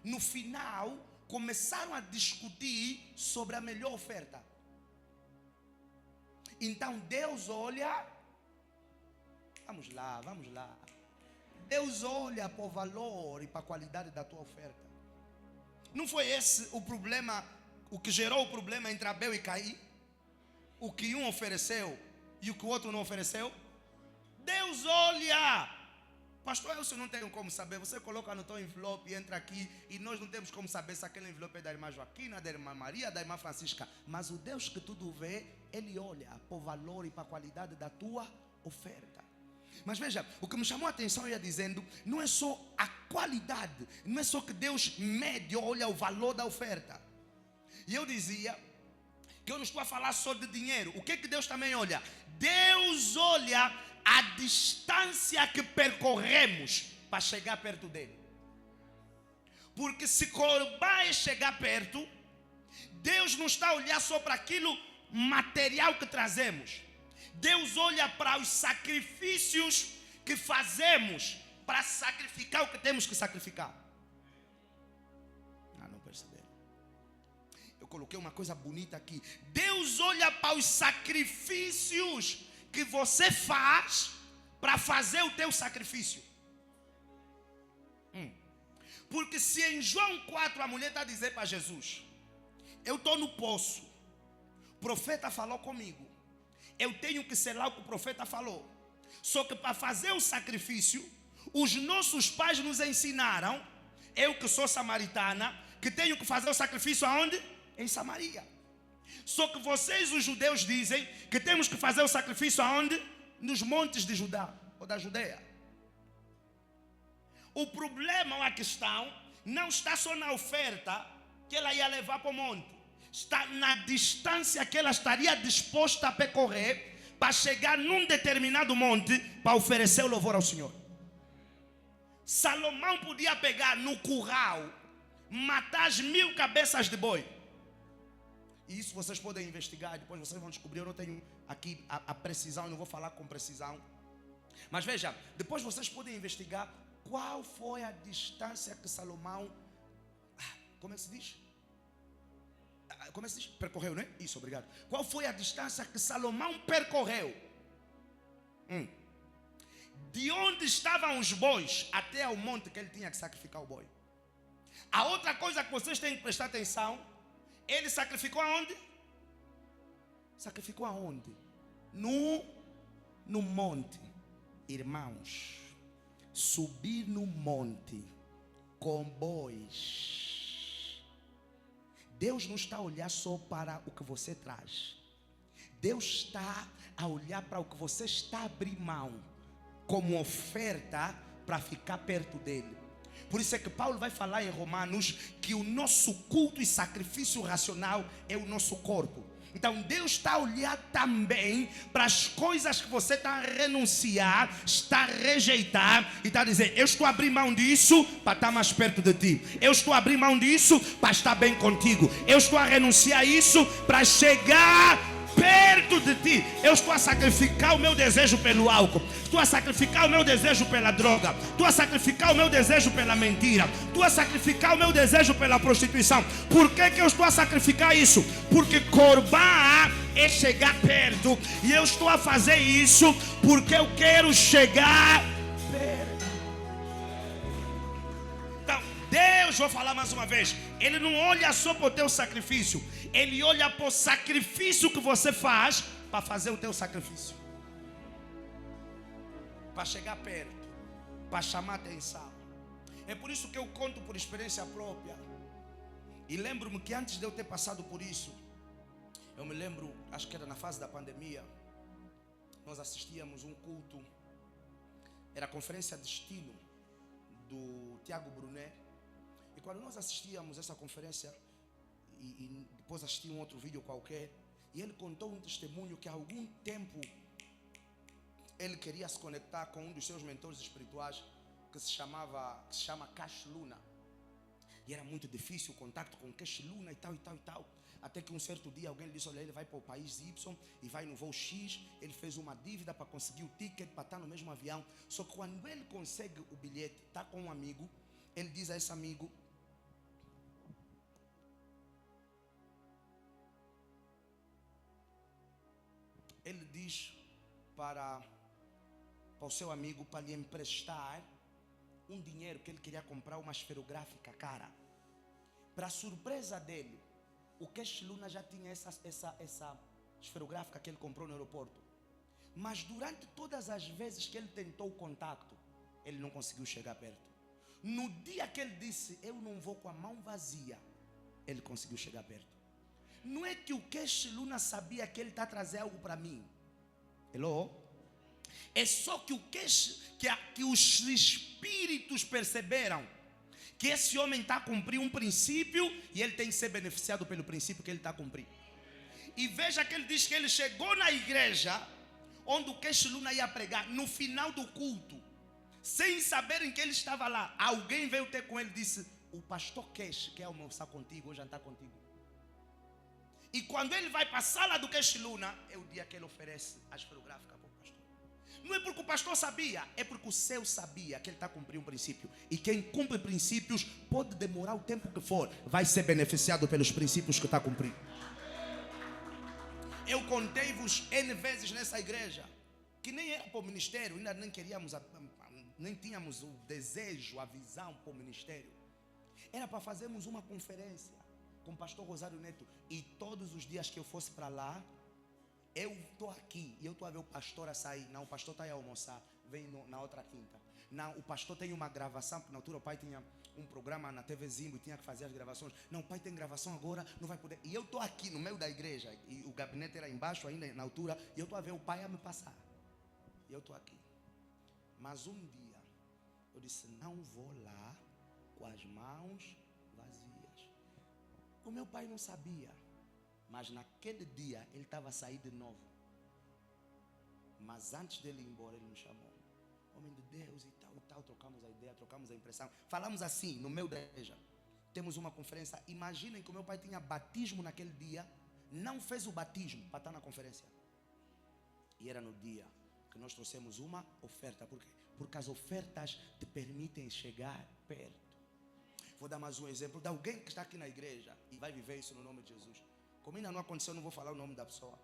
No final, começaram a discutir sobre a melhor oferta. Então Deus olha, vamos lá. Deus olha para o valor e para a qualidade da tua oferta. Não foi esse o problema, o que gerou o problema entre Abel e Caim? O que um ofereceu e o que o outro não ofereceu? Deus olha. Pastor, eu não tenho como saber. Você coloca no teu envelope e entra aqui, e nós não temos como saber se aquele envelope é da irmã Joaquina, da irmã Maria, da irmã Francisca. Mas o Deus que tudo vê, Ele olha para o valor e para a qualidade da tua oferta. Mas veja, o que me chamou a atenção, eu ia dizendo, não é só a qualidade, não é só que Deus mede ou olha o valor da oferta. E eu dizia que eu não estou a falar só de dinheiro. O que Deus também olha? Deus olha a distância que percorremos para chegar perto dele. Porque se Corbã é chegar perto, Deus não está a olhar só para aquilo material que trazemos. Deus olha para os sacrifícios que fazemos para sacrificar o que temos que sacrificar. Não perceberam? Eu coloquei uma coisa bonita aqui. Deus olha para os sacrifícios que você faz para fazer o teu sacrifício. Porque se em João 4 a mulher está a dizer para Jesus: eu estou no poço, o profeta falou comigo, eu tenho que selar o que o profeta falou. Só que para fazer o sacrifício, os nossos pais nos ensinaram, eu que sou samaritana, que tenho que fazer o sacrifício aonde? Em Samaria. Só que vocês, os judeus, dizem que temos que fazer o sacrifício aonde? Nos montes de Judá ou da Judeia. O problema ou a questão não está só na oferta que ela ia levar para o monte. Está na distância que ela estaria disposta a percorrer para chegar num determinado monte para oferecer o louvor ao Senhor. Salomão podia pegar no curral, matar as 1000 cabeças de boi. E isso vocês podem investigar, depois vocês vão descobrir. Eu não tenho aqui a precisão, eu não vou falar com precisão. Mas veja, depois vocês podem investigar qual foi a distância que Salomão, como é que se diz? Como é que se diz? Percorreu, não é? Isso, obrigado. Qual foi a distância que Salomão percorreu? De onde estavam os bois até ao monte que ele tinha que sacrificar o boi. A outra coisa que vocês têm que prestar atenção, ele sacrificou aonde? Sacrificou aonde? No monte. Irmãos, subir no monte com bois. Deus não está a olhar só para o que você traz. Deus está a olhar para o que você está a abrir mão como oferta para ficar perto dele. Por isso é que Paulo vai falar em Romanos que o nosso culto e sacrifício racional é o nosso corpo. Então Deus está a olhar também para as coisas que você está a renunciar, está a rejeitar e está a dizer: eu estou a abrir mão disso para estar mais perto de ti. Eu estou a abrir mão disso para estar bem contigo. Eu estou a renunciar a isso para chegar perto de ti. Eu estou a sacrificar o meu desejo pelo álcool. Estou a sacrificar o meu desejo pela droga. Estou a sacrificar o meu desejo pela mentira. Estou a sacrificar o meu desejo pela prostituição. Por que eu estou a sacrificar isso? Porque Corbã é chegar perto. E eu estou a fazer isso porque eu quero chegar perto. Então, Deus, vou falar mais uma vez, Ele não olha só para o teu sacrifício. Ele olha para o sacrifício que você faz para fazer o teu sacrifício. Para chegar perto, para chamar atenção. É por isso que eu conto por experiência própria. E lembro-me que antes de eu ter passado por isso, eu me lembro, acho que era na fase da pandemia, nós assistíamos um culto, era a conferência de estilo do Tiago Brunet. E quando nós assistíamos essa conferência, e depois assisti um outro vídeo qualquer, e ele contou um testemunho que há algum tempo ele queria se conectar com um dos seus mentores espirituais, que se chama Cash Luna. E era muito difícil o contato com Cash Luna e tal. Até que um certo dia alguém lhe disse: olha, ele vai para o país Y e vai no voo X. Ele fez uma dívida para conseguir o ticket para estar no mesmo avião. Só que quando ele consegue o bilhete, está com um amigo, ele diz a esse amigo: ele diz para o seu amigo para lhe emprestar um dinheiro que ele queria comprar uma esferográfica cara. Para surpresa dele, o Cash Luna já tinha essa esferográfica que ele comprou no aeroporto. Mas durante todas as vezes que ele tentou o contato, ele não conseguiu chegar perto. No dia que ele disse: eu não vou com a mão vazia, ele conseguiu chegar perto. Não é que o Cash Luna sabia que ele está a trazer algo para mim. Hello? É só que que os espíritos perceberam que esse homem está a cumprir um princípio e ele tem que ser beneficiado pelo princípio que ele está a cumprir. E veja que ele diz que ele chegou na igreja, onde o Cash Luna ia pregar, no final do culto, sem saberem que ele estava lá, alguém veio ter com ele e disse: o pastor Cash quer almoçar contigo ou jantar contigo. E quando ele vai para a sala do Cash Luna, é o dia que ele oferece a esferográfica para o pastor. Não é porque o pastor sabia, é porque o céu sabia que ele está cumprindo um princípio. E quem cumpre princípios, pode demorar o tempo que for, vai ser beneficiado pelos princípios que está cumprindo. Eu contei-vos N vezes nessa igreja, que nem era para o ministério, ainda nem queríamos, nem tínhamos o desejo, a visão para o ministério. Era para fazermos uma conferência com o pastor Rosário Neto. E todos os dias que eu fosse para lá, eu estou aqui e eu estou a ver o pastor a sair. Não, o pastor está aí a almoçar, vem na outra quinta. Não, o pastor tem uma gravação, porque na altura o pai tinha um programa na TV Zimbo e tinha que fazer as gravações. Não, o pai tem gravação agora, não vai poder. E eu estou aqui no meio da igreja, e o gabinete era embaixo ainda na altura, e eu estou a ver o pai a me passar. E eu estou aqui. Mas um dia, eu disse: não vou lá com as mãos vazias. O meu pai não sabia, mas naquele dia ele estava a sair de novo. Mas antes dele ir embora, ele me chamou: homem de Deus, e tal, trocamos a ideia, trocamos a impressão. Falamos assim, no meio da igreja. Temos uma conferência. Imaginem que o meu pai tinha batismo naquele dia, não fez o batismo para estar na conferência. E era no dia que nós trouxemos uma oferta. Por quê? Porque as ofertas te permitem chegar perto. Vou dar mais um exemplo de alguém que está aqui na igreja e vai viver isso no nome de Jesus. Como ainda não aconteceu, não vou falar o nome da pessoa.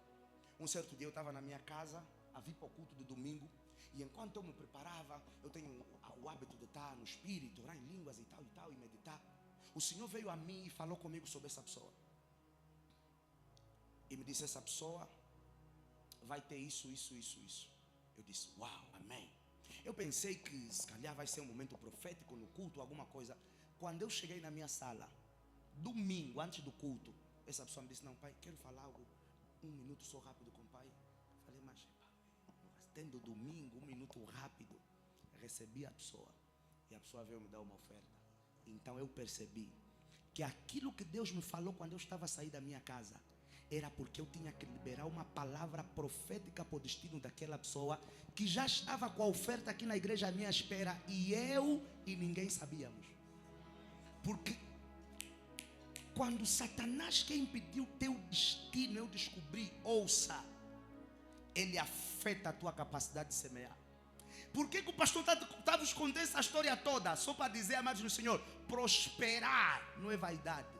Um certo dia eu estava na minha casa, a vir para o culto de domingo. E enquanto eu me preparava, eu tenho o hábito de estar no espírito, orar em línguas e tal, e meditar. O Senhor veio a mim e falou comigo sobre essa pessoa. E me disse: essa pessoa vai ter isso. Eu disse: uau, amém. Eu pensei que se calhar vai ser um momento profético no culto, alguma coisa. Quando eu cheguei na minha sala, domingo, antes do culto, essa pessoa me disse: não, pai, quero falar algo, um minuto só rápido com o pai. Falei: mas tendo domingo, um minuto rápido. Recebi a pessoa e a pessoa veio me dar uma oferta. Então eu percebi que aquilo que Deus me falou quando eu estava a sair da minha casa era porque eu tinha que liberar uma palavra profética para o destino daquela pessoa que já estava com a oferta aqui na igreja à minha espera, e eu e ninguém sabíamos. Porque quando Satanás quer impedir o teu destino, eu descobri, ouça, ele afeta a tua capacidade de semear. Por que o pastor está vos contando essa história toda? Só para dizer, amados no Senhor, prosperar não é vaidade.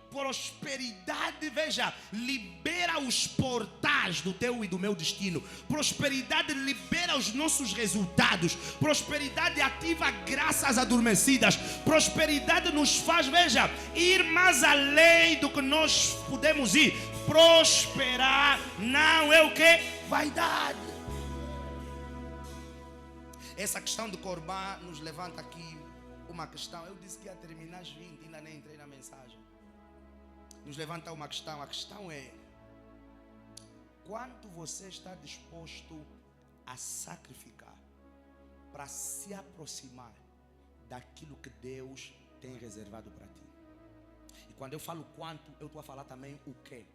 Prosperidade, veja, libera os portais do teu e do meu destino. Prosperidade libera os nossos resultados. Prosperidade ativa graças adormecidas. Prosperidade nos faz, veja, ir mais além do que nós podemos ir. Prosperar não é o que? Vaidade. Essa questão do Corbã nos levanta aqui uma questão. Eu disse que ia terminar às 20, ainda nem entrei na mensagem. Nos levanta uma questão. A questão é: quanto você está disposto a sacrificar para se aproximar daquilo que Deus tem reservado para ti? E quando eu falo quanto, eu estou a falar também o quê?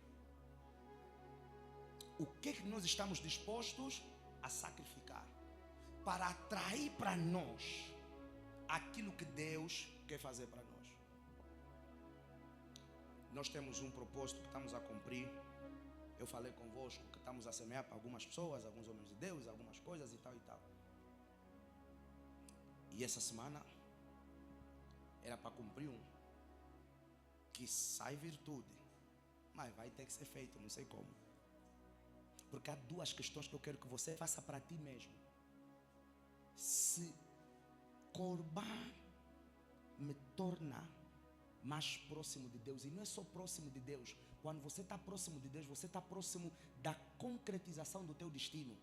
O que nós estamos dispostos a sacrificar para atrair para nós aquilo que Deus quer fazer para nós? Nós temos um propósito que estamos a cumprir. Eu falei convosco que estamos a semear para algumas pessoas, alguns homens de Deus, algumas coisas e tal. E essa semana era para cumprir que sai virtude, mas vai ter que ser feito, não sei como. Porque há duas questões que eu quero que você faça para ti mesmo. Se Corbã me torna mais próximo de Deus, e não é só próximo de Deus. Quando você está próximo de Deus, você está próximo da concretização do teu destino.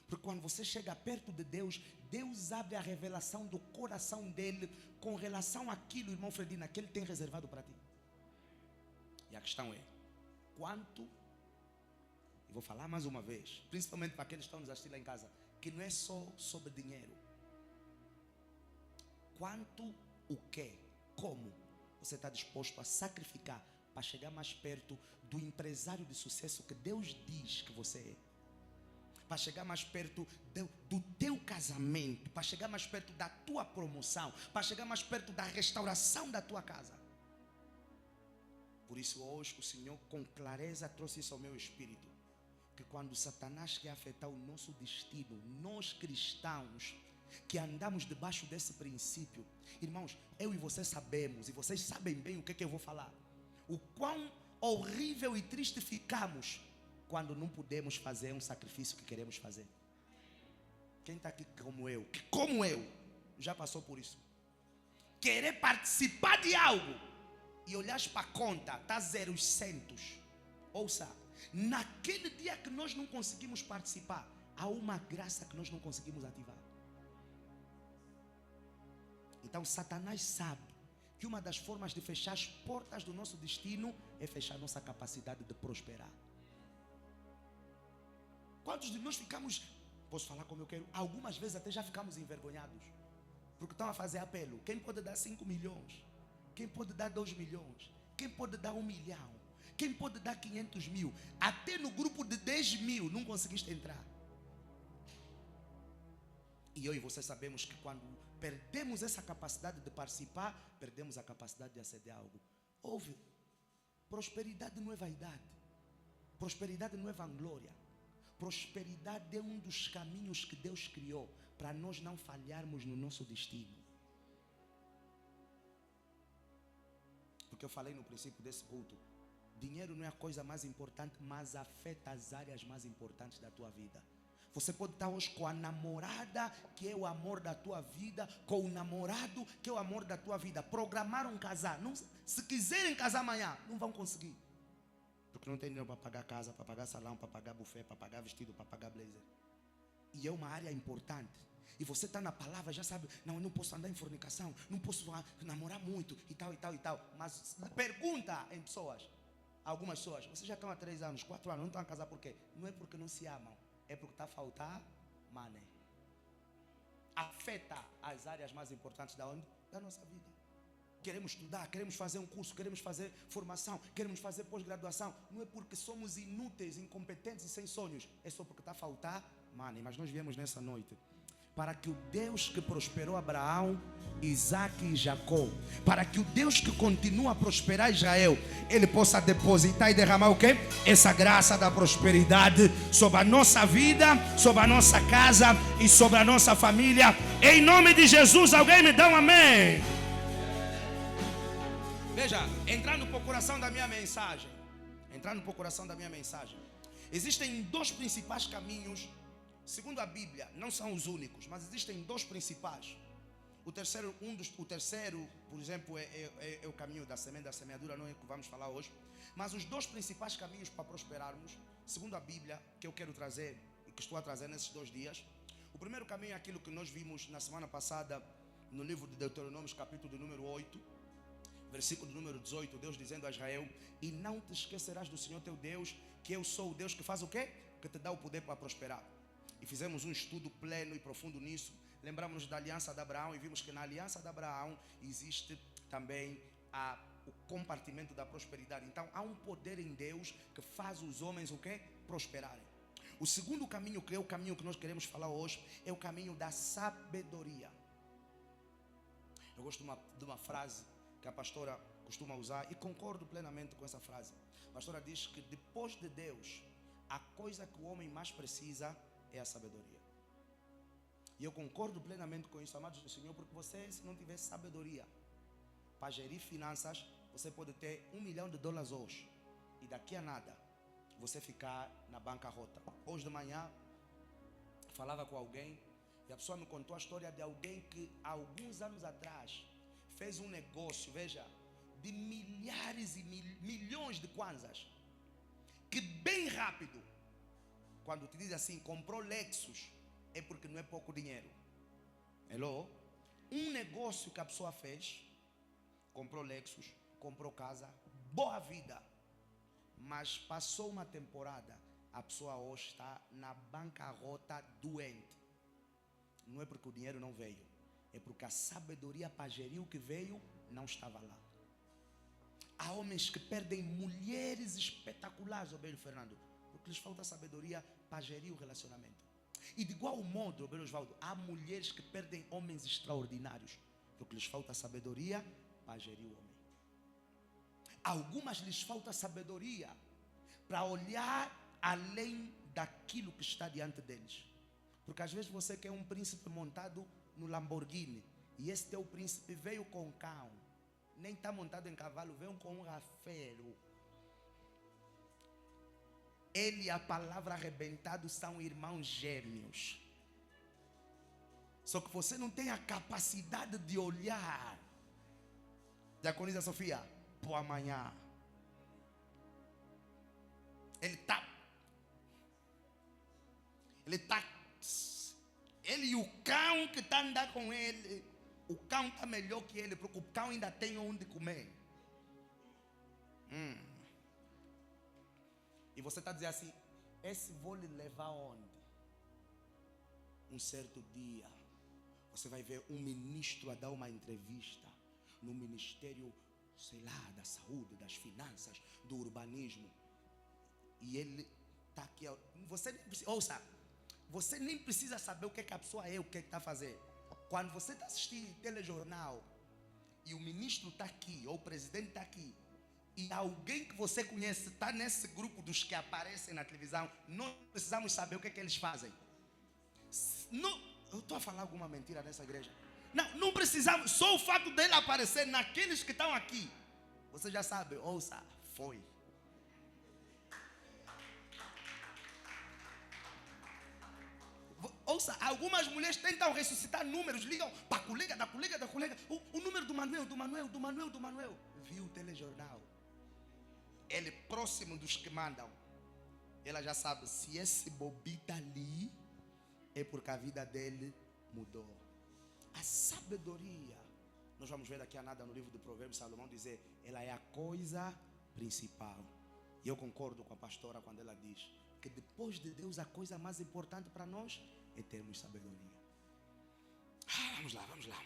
Porque quando você chega perto de Deus, Deus abre a revelação do coração dele com relação àquilo, irmão Fredina, que ele tem reservado para ti. E a questão é: quanto? E vou falar mais uma vez, principalmente para aqueles que estão nos assistindo lá em casa, que não é só sobre dinheiro. Quanto, o quê, como você está disposto a sacrificar para chegar mais perto do empresário de sucesso que Deus diz que você é? para chegar mais perto do teu casamento, para chegar mais perto da tua promoção, para chegar mais perto da restauração da tua casa. Por isso hoje o Senhor com clareza trouxe isso ao meu espírito, que quando Satanás quer afetar o nosso destino, nós cristãos que andamos debaixo desse princípio, irmãos, eu e vocês sabemos, e vocês sabem bem o que eu vou falar, o quão horrível e triste ficamos quando não podemos fazer um sacrifício que queremos fazer. Quem está aqui como eu, já passou por isso? Querer participar de algo e olhas para a conta, está 0,00. Ouça, naquele dia que nós não conseguimos participar, há uma graça que nós não conseguimos ativar. Então Satanás sabe que uma das formas de fechar as portas do nosso destino é fechar nossa capacidade de prosperar. Quantos de nós ficamos, posso falar como eu quero, algumas vezes até já ficamos envergonhados, porque estão a fazer apelo. Quem pode dar 5 milhões? Quem pode dar 2 milhões? Quem pode dar 1 milhão? Quem pode dar 500 mil? Até no grupo de 10 mil não conseguiste entrar. E eu e você sabemos que quando perdemos essa capacidade de participar, perdemos a capacidade de aceder a algo. Ouve, prosperidade não é vaidade, prosperidade não é vanglória, prosperidade é um dos caminhos que Deus criou para nós não falharmos no nosso destino. Porque eu falei no princípio desse culto, dinheiro não é a coisa mais importante, mas afeta as áreas mais importantes da tua vida. Você pode estar hoje com a namorada, que é o amor da tua vida, com o namorado, que é o amor da tua vida. Programaram casar. Não, se quiserem casar amanhã, não vão conseguir. Porque não tem dinheiro para pagar casa, para pagar salão, para pagar buffet, para pagar vestido, para pagar blazer. E é uma área importante. E você está na palavra, já sabe, não, eu não posso andar em fornicação, não posso namorar muito, e tal, e tal, e tal. Mas pergunta em pessoas, algumas pessoas, vocês já estão há 3 anos, 4 anos, não estão a casar por quê? Não é porque não se amam. É porque está a faltar money. Afeta as áreas mais importantes da nossa vida. Queremos estudar, queremos fazer um curso, queremos fazer formação, queremos fazer pós-graduação. Não é porque somos inúteis, incompetentes e sem sonhos. É só porque está a faltar money. Mas nós viemos nessa noite para que o Deus que prosperou Abraão, Isaac e Jacó, para que o Deus que continua a prosperar Israel, Ele possa depositar e derramar o quê? Essa graça da prosperidade sobre a nossa vida, sobre a nossa casa e sobre a nossa família. Em nome de Jesus, alguém me dá um amém? Veja, entrando para o coração da minha mensagem, existem 2 principais caminhos. Segundo a Bíblia, não são os únicos, mas existem 2 principais. O terceiro, por exemplo, é o caminho da semeadura, não é o que vamos falar hoje. Mas os 2 principais caminhos para prosperarmos, segundo a Bíblia, que eu quero trazer e que estou a trazer nesses 2 dias. O primeiro caminho é aquilo que nós vimos na semana passada no livro de Deuteronômio, capítulo do número 8, versículo do número 18, Deus dizendo a Israel: e não te esquecerás do Senhor teu Deus, que eu sou o Deus que faz o quê? Que te dá o poder para prosperar. E fizemos um estudo pleno e profundo nisso. Lembramos da aliança de Abraão e vimos que na aliança de Abraão existe também o compartimento da prosperidade. Então há um poder em Deus que faz os homens o quê? Prosperarem. O segundo caminho, que é o caminho que nós queremos falar hoje, é o caminho da sabedoria. Eu gosto de uma frase que a pastora costuma usar e concordo plenamente com essa frase. A pastora diz que depois de Deus, a coisa que o homem mais precisa é a sabedoria. E eu concordo plenamente com isso, amados do Senhor, porque você, se não tiver sabedoria para gerir finanças, você pode ter $1 milhão hoje e daqui a nada você ficar na bancarrota. Hoje de manhã falava com alguém e a pessoa me contou a história de alguém que alguns anos atrás fez um negócio, veja, de milhares e milhões de kwanzas, que bem rápido, quando te diz assim, comprou Lexus, é porque não é pouco dinheiro. Hello? Um negócio que a pessoa fez, comprou Lexus, comprou casa, boa vida. Mas passou uma temporada, a pessoa hoje está na bancarrota doente. Não é porque o dinheiro não veio, é porque a sabedoria para gerir o que veio não estava lá. Há homens que perdem mulheres espetaculares, Obélio Fernando, porque lhes falta sabedoria para gerir o relacionamento. E de igual modo, Osvaldo, há mulheres que perdem homens extraordinários, porque lhes falta sabedoria para gerir o homem. Algumas lhes falta sabedoria para olhar além daquilo que está diante deles. Porque às vezes você quer um príncipe montado no Lamborghini, e esse teu príncipe veio com cão, nem está montado em cavalo, veio com um rafeiro. Ele e a palavra arrebentado são irmãos gêmeos. Só que você não tem a capacidade de olhar. Diaconisa Sofia, por amanhã. Ele e o cão que está andando com ele, o cão está melhor que ele, porque o cão ainda tem onde comer. E você está dizendo assim, esse vou lhe levar onde? Um certo dia, você vai ver um ministro a dar uma entrevista no ministério, sei lá, da saúde, das finanças, do urbanismo. E ele está aqui, você nem precisa, ouça, você nem precisa saber o que a pessoa é, o que está fazendo. Quando você está assistindo telejornal e o ministro está aqui, ou o presidente está aqui, e alguém que você conhece está nesse grupo dos que aparecem na televisão, nós precisamos saber o que eles fazem. Não, eu estou a falar alguma mentira nessa igreja? Não precisamos, só o fato dele aparecer naqueles que estão aqui, você já sabe, ouça, foi. Ouça, algumas mulheres tentam ressuscitar números, ligam para a colega, da colega. O número do Manuel. Viu o telejornal. Ele próximo dos que mandam. Ela já sabe, se esse bobi está ali, é porque a vida dele mudou. A sabedoria, nós vamos ver daqui a nada no livro do Provérbios, Salomão dizer, ela é a coisa principal. E eu concordo com a pastora quando ela diz que depois de Deus a coisa mais importante para nós é termos sabedoria. Vamos lá.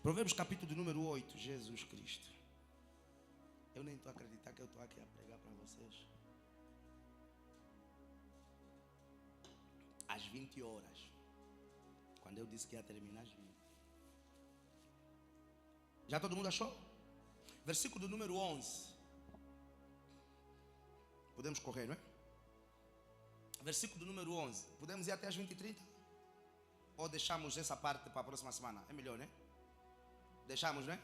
Provérbios capítulo de número 8. Jesus Cristo. Eu nem estou a acreditar que eu estou aqui a pregar para vocês. Às 20 horas. Quando eu disse que ia terminar às 20. Já todo mundo achou? Versículo do número 11. Podemos correr, não é? Versículo do número 11. Podemos ir até as 20h30? Ou deixamos essa parte para a próxima semana? É melhor, né? Deixamos, né?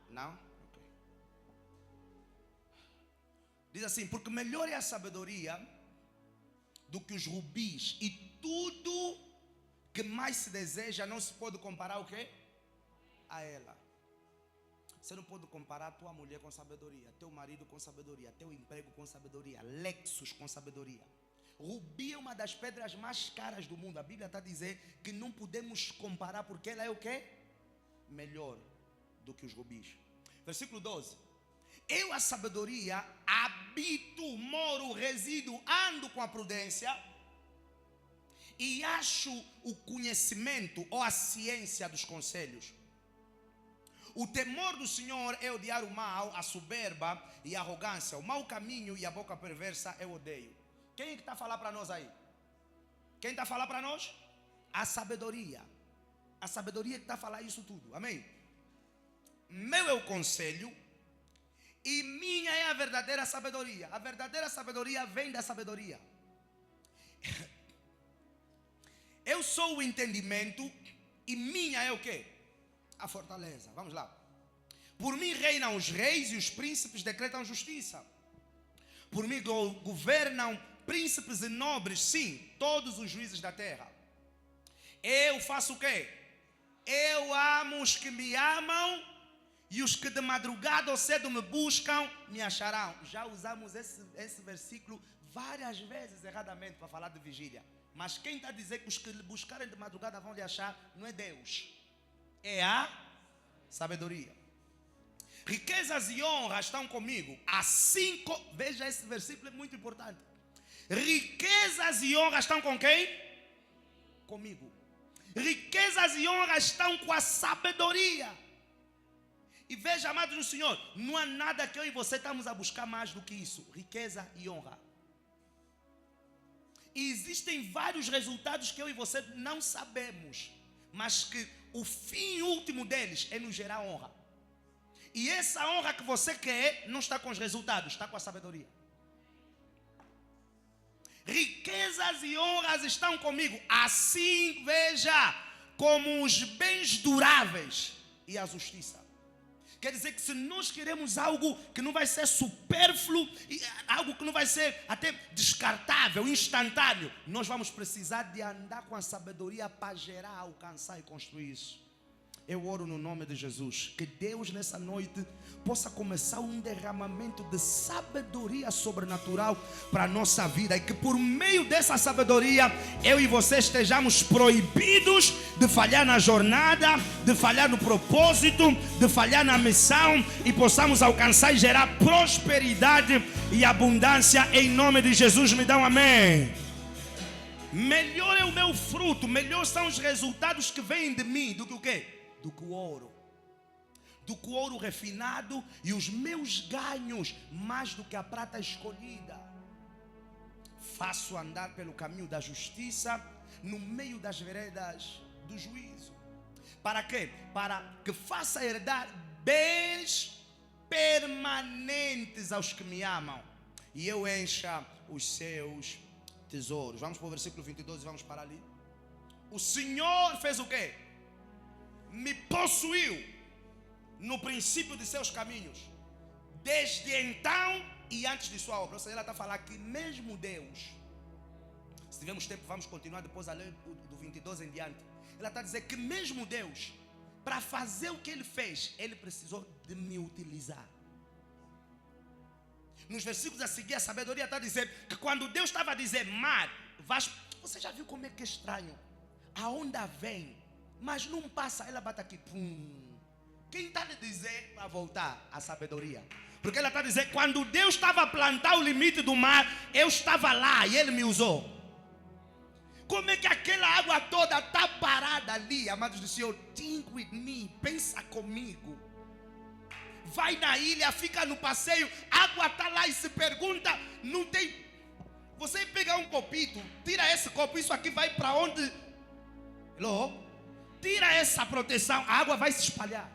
Não? Ok. Diz assim, porque melhor é a sabedoria do que os rubis, e tudo que mais se deseja não se pode comparar o quê? A ela. Você não pode comparar a tua mulher com sabedoria, teu marido com sabedoria, teu emprego com sabedoria, Lexus com sabedoria. Rubi é uma das pedras mais caras do mundo. A Bíblia está a dizer que não podemos comparar porque ela é o quê? Melhor do que os rubis. Versículo 12. Eu, a sabedoria, habito, moro, resido, ando com a prudência e acho o conhecimento ou a ciência dos conselhos. O temor do Senhor é odiar o mal, a soberba e a arrogância, o mau caminho e a boca perversa eu odeio. Quem é que está a falar para nós aí? Quem está a falar para nós? A sabedoria. A sabedoria que está a falar isso tudo. Amém? Meu é o conselho e minha é a verdadeira sabedoria. A verdadeira sabedoria vem da sabedoria. Eu sou o entendimento e minha é o quê? A fortaleza. Vamos lá. Por mim reinam os reis e os príncipes decretam justiça. Por mim governam príncipes e nobres, sim, todos os juízes da terra. Eu faço o quê? Eu amo os que me amam, e os que de madrugada ou cedo me buscam, me acharão. Já usamos esse versículo várias vezes erradamente para falar de vigília. Mas quem está a dizer que os que lhe buscarem de madrugada vão lhe achar, não é Deus. É a sabedoria. Riquezas e honras estão comigo. Assim, veja, esse versículo é muito importante. Riquezas e honras estão com quem? Comigo. Riquezas e honras estão com a sabedoria. E veja, amados do Senhor, não há nada que eu e você estamos a buscar mais do que isso: riqueza e honra. E existem vários resultados que eu e você não sabemos, mas que o fim último deles é nos gerar honra. E essa honra que você quer não está com os resultados, está com a sabedoria. Riquezas e honras estão comigo. Assim, veja, como os bens duráveis e a justiça. Quer dizer que se nós queremos algo que não vai ser supérfluo, algo que não vai ser até descartável, instantâneo, nós vamos precisar de andar com a sabedoria para gerar, alcançar e construir isso. Eu oro no nome de Jesus, que Deus nessa noite possa começar um derramamento de sabedoria sobrenatural para a nossa vida, e que por meio dessa sabedoria eu e você estejamos proibidos de falhar na jornada, de falhar no propósito, de falhar na missão, e possamos alcançar e gerar prosperidade e abundância em nome de Jesus. Me dá um amém. Melhor é o meu fruto, melhor são os resultados que vêm de mim do que o quê? Do que o ouro. Do que o ouro refinado, e os meus ganhos mais do que a prata escolhida. Faço andar pelo caminho da justiça, no meio das veredas do juízo. Para quê? Para que faça herdar bens permanentes aos que me amam, e eu encha os seus tesouros. Vamos para o versículo 22 e vamos parar ali. O Senhor fez o quê? Me possuiu no princípio de seus caminhos, desde então e antes de sua obra. Ou seja, ela está a falar que mesmo Deus, se tivermos tempo vamos continuar depois a ler do 22 em diante. Ela está a dizer que mesmo Deus, para fazer o que Ele fez, Ele precisou de me utilizar. Nos versículos a seguir, a sabedoria está a dizer que quando Deus estava a dizer mar, você já viu como é que é estranho? A onda vem, mas não passa, ela bate aqui, pum. Quem está a dizer para voltar? A sabedoria. Porque ela está a dizer, quando Deus estava a plantar o limite do mar, eu estava lá e Ele me usou. Como é que aquela água toda está parada ali, amados do Senhor? Think with me, pensa comigo. Vai na ilha, fica no passeio, a água está lá e se pergunta, não tem. Você pega um copito, tira esse copo, isso aqui vai para onde? Hello? Tira essa proteção, a água vai se espalhar.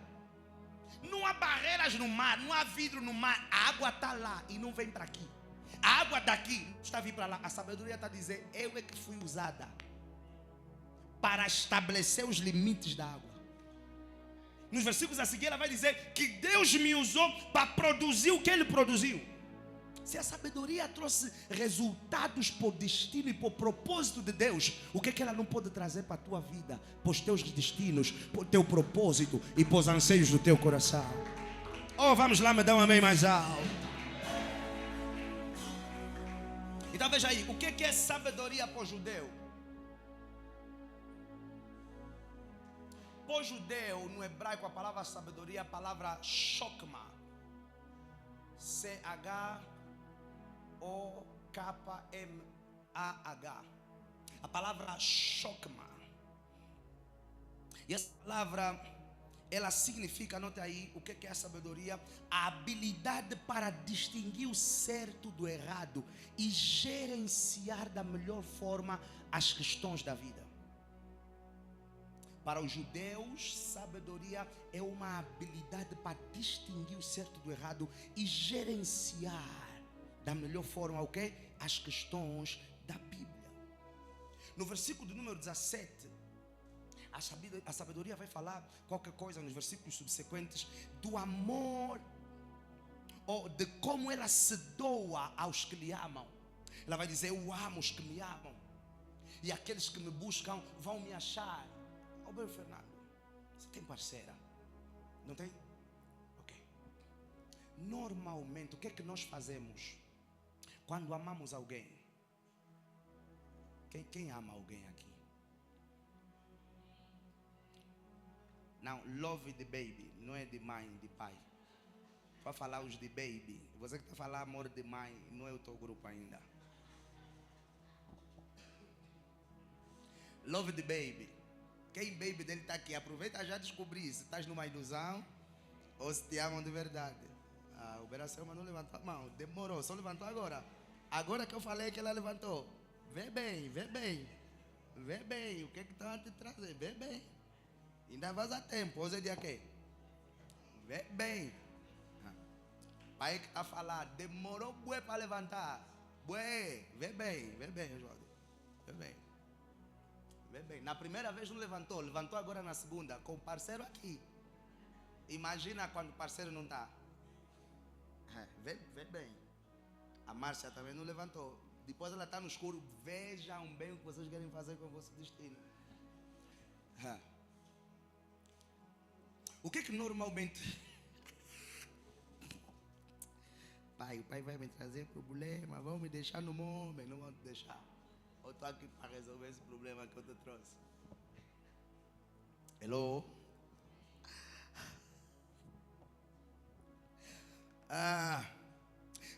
Não há barreiras no mar, não há vidro no mar, a água está lá e não vem para aqui. A água daqui está vindo para lá. A sabedoria está a dizer, eu é que fui usada para estabelecer os limites da água. Nos versículos a seguir ela vai dizer que Deus me usou para produzir o que Ele produziu. Se a sabedoria trouxe resultados por destino e por propósito de Deus, o que ela não pode trazer para a tua vida, para os teus destinos, para o teu propósito e para os anseios do teu coração? Oh, vamos lá, me dá um amém mais alto. Então veja aí, o que é sabedoria para o judeu? Para o judeu, no hebraico, a palavra sabedoria é a palavra chokma. C-H-O-K-M-A-H. A palavra chokma. E essa palavra, ela significa, anote aí, o que é a sabedoria? A habilidade para distinguir o certo do errado e gerenciar da melhor forma as questões da vida. Para os judeus, sabedoria é uma habilidade para distinguir o certo do errado e gerenciar da melhor forma, ok? As questões da Bíblia. No versículo de número 17, a sabedoria vai falar qualquer coisa nos versículos subsequentes do amor, ou de como ela se doa aos que lhe amam. Ela vai dizer, eu amo os que me amam, e aqueles que me buscam vão me achar. Alberto Fernando, você tem parceira? Não tem? Ok. Normalmente, o que é que nós fazemos quando amamos alguém? Quem ama alguém aqui? Não, love the baby, não é de mãe, de pai. Para falar os de baby. Você que está falando amor de mãe, não é o teu grupo ainda. Love the baby. Quem baby dele está aqui? Aproveita já descobrir se estás numa ilusão Ou se te amam de verdade. A Uberaselma não levantou a mão. Demorou, só levantou agora. Agora que eu falei que ela levantou. Vê bem, vê bem. Vê bem, o que estão a te trazer? Vê bem. Ainda vai a tempo. Hoje é dia quê? Vê bem. Pai que está a falar, demorou bué para levantar. Bué, vê bem, João. Vê bem. Vê bem. Na primeira vez não levantou, levantou agora na segunda, com o parceiro aqui. Imagina quando o parceiro não está. Vê bem. A Márcia também não levantou. Depois ela está no escuro. Vejam bem o que vocês querem fazer com o vosso destino. O que normalmente... Pai, o pai vai me trazer problema. Vão me deixar no homem. Não vão te deixar. Eu estou aqui para resolver esse problema que eu te trouxe. Hello?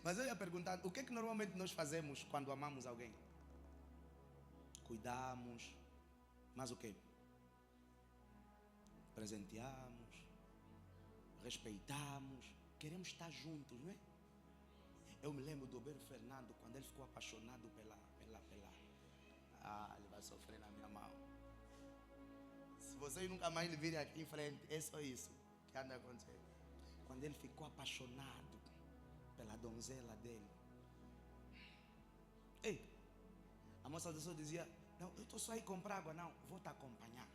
Mas eu ia perguntar, o que é que normalmente nós fazemos quando amamos alguém? Cuidamos, mas o quê? Presenteamos, respeitamos, queremos estar juntos, não é? Eu me lembro do Ober Fernando, quando ele ficou apaixonado pela... ele vai sofrer na minha mão. Se vocês nunca mais lhe virem aqui em frente, é só isso que anda acontecendo. Quando ele ficou apaixonado pela donzela dele. Ei, a moça só dizia, não, eu estou só aí comprar água, não, vou te acompanhar.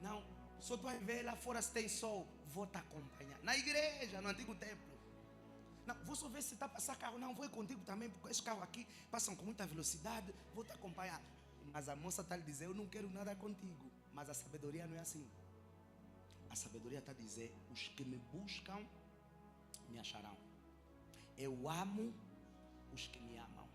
Não, só estou a ver lá fora se tem sol, vou te acompanhar. Na igreja, no antigo templo. Não, vou só ver se está a passar carro, não, vou ir contigo também, porque esses carros aqui passam com muita velocidade, vou te acompanhar. Mas a moça está a lhe dizer, eu não quero nada contigo. Mas a sabedoria não é assim. A sabedoria está a dizer, os que me buscam me acharão. Eu amo os que me amam.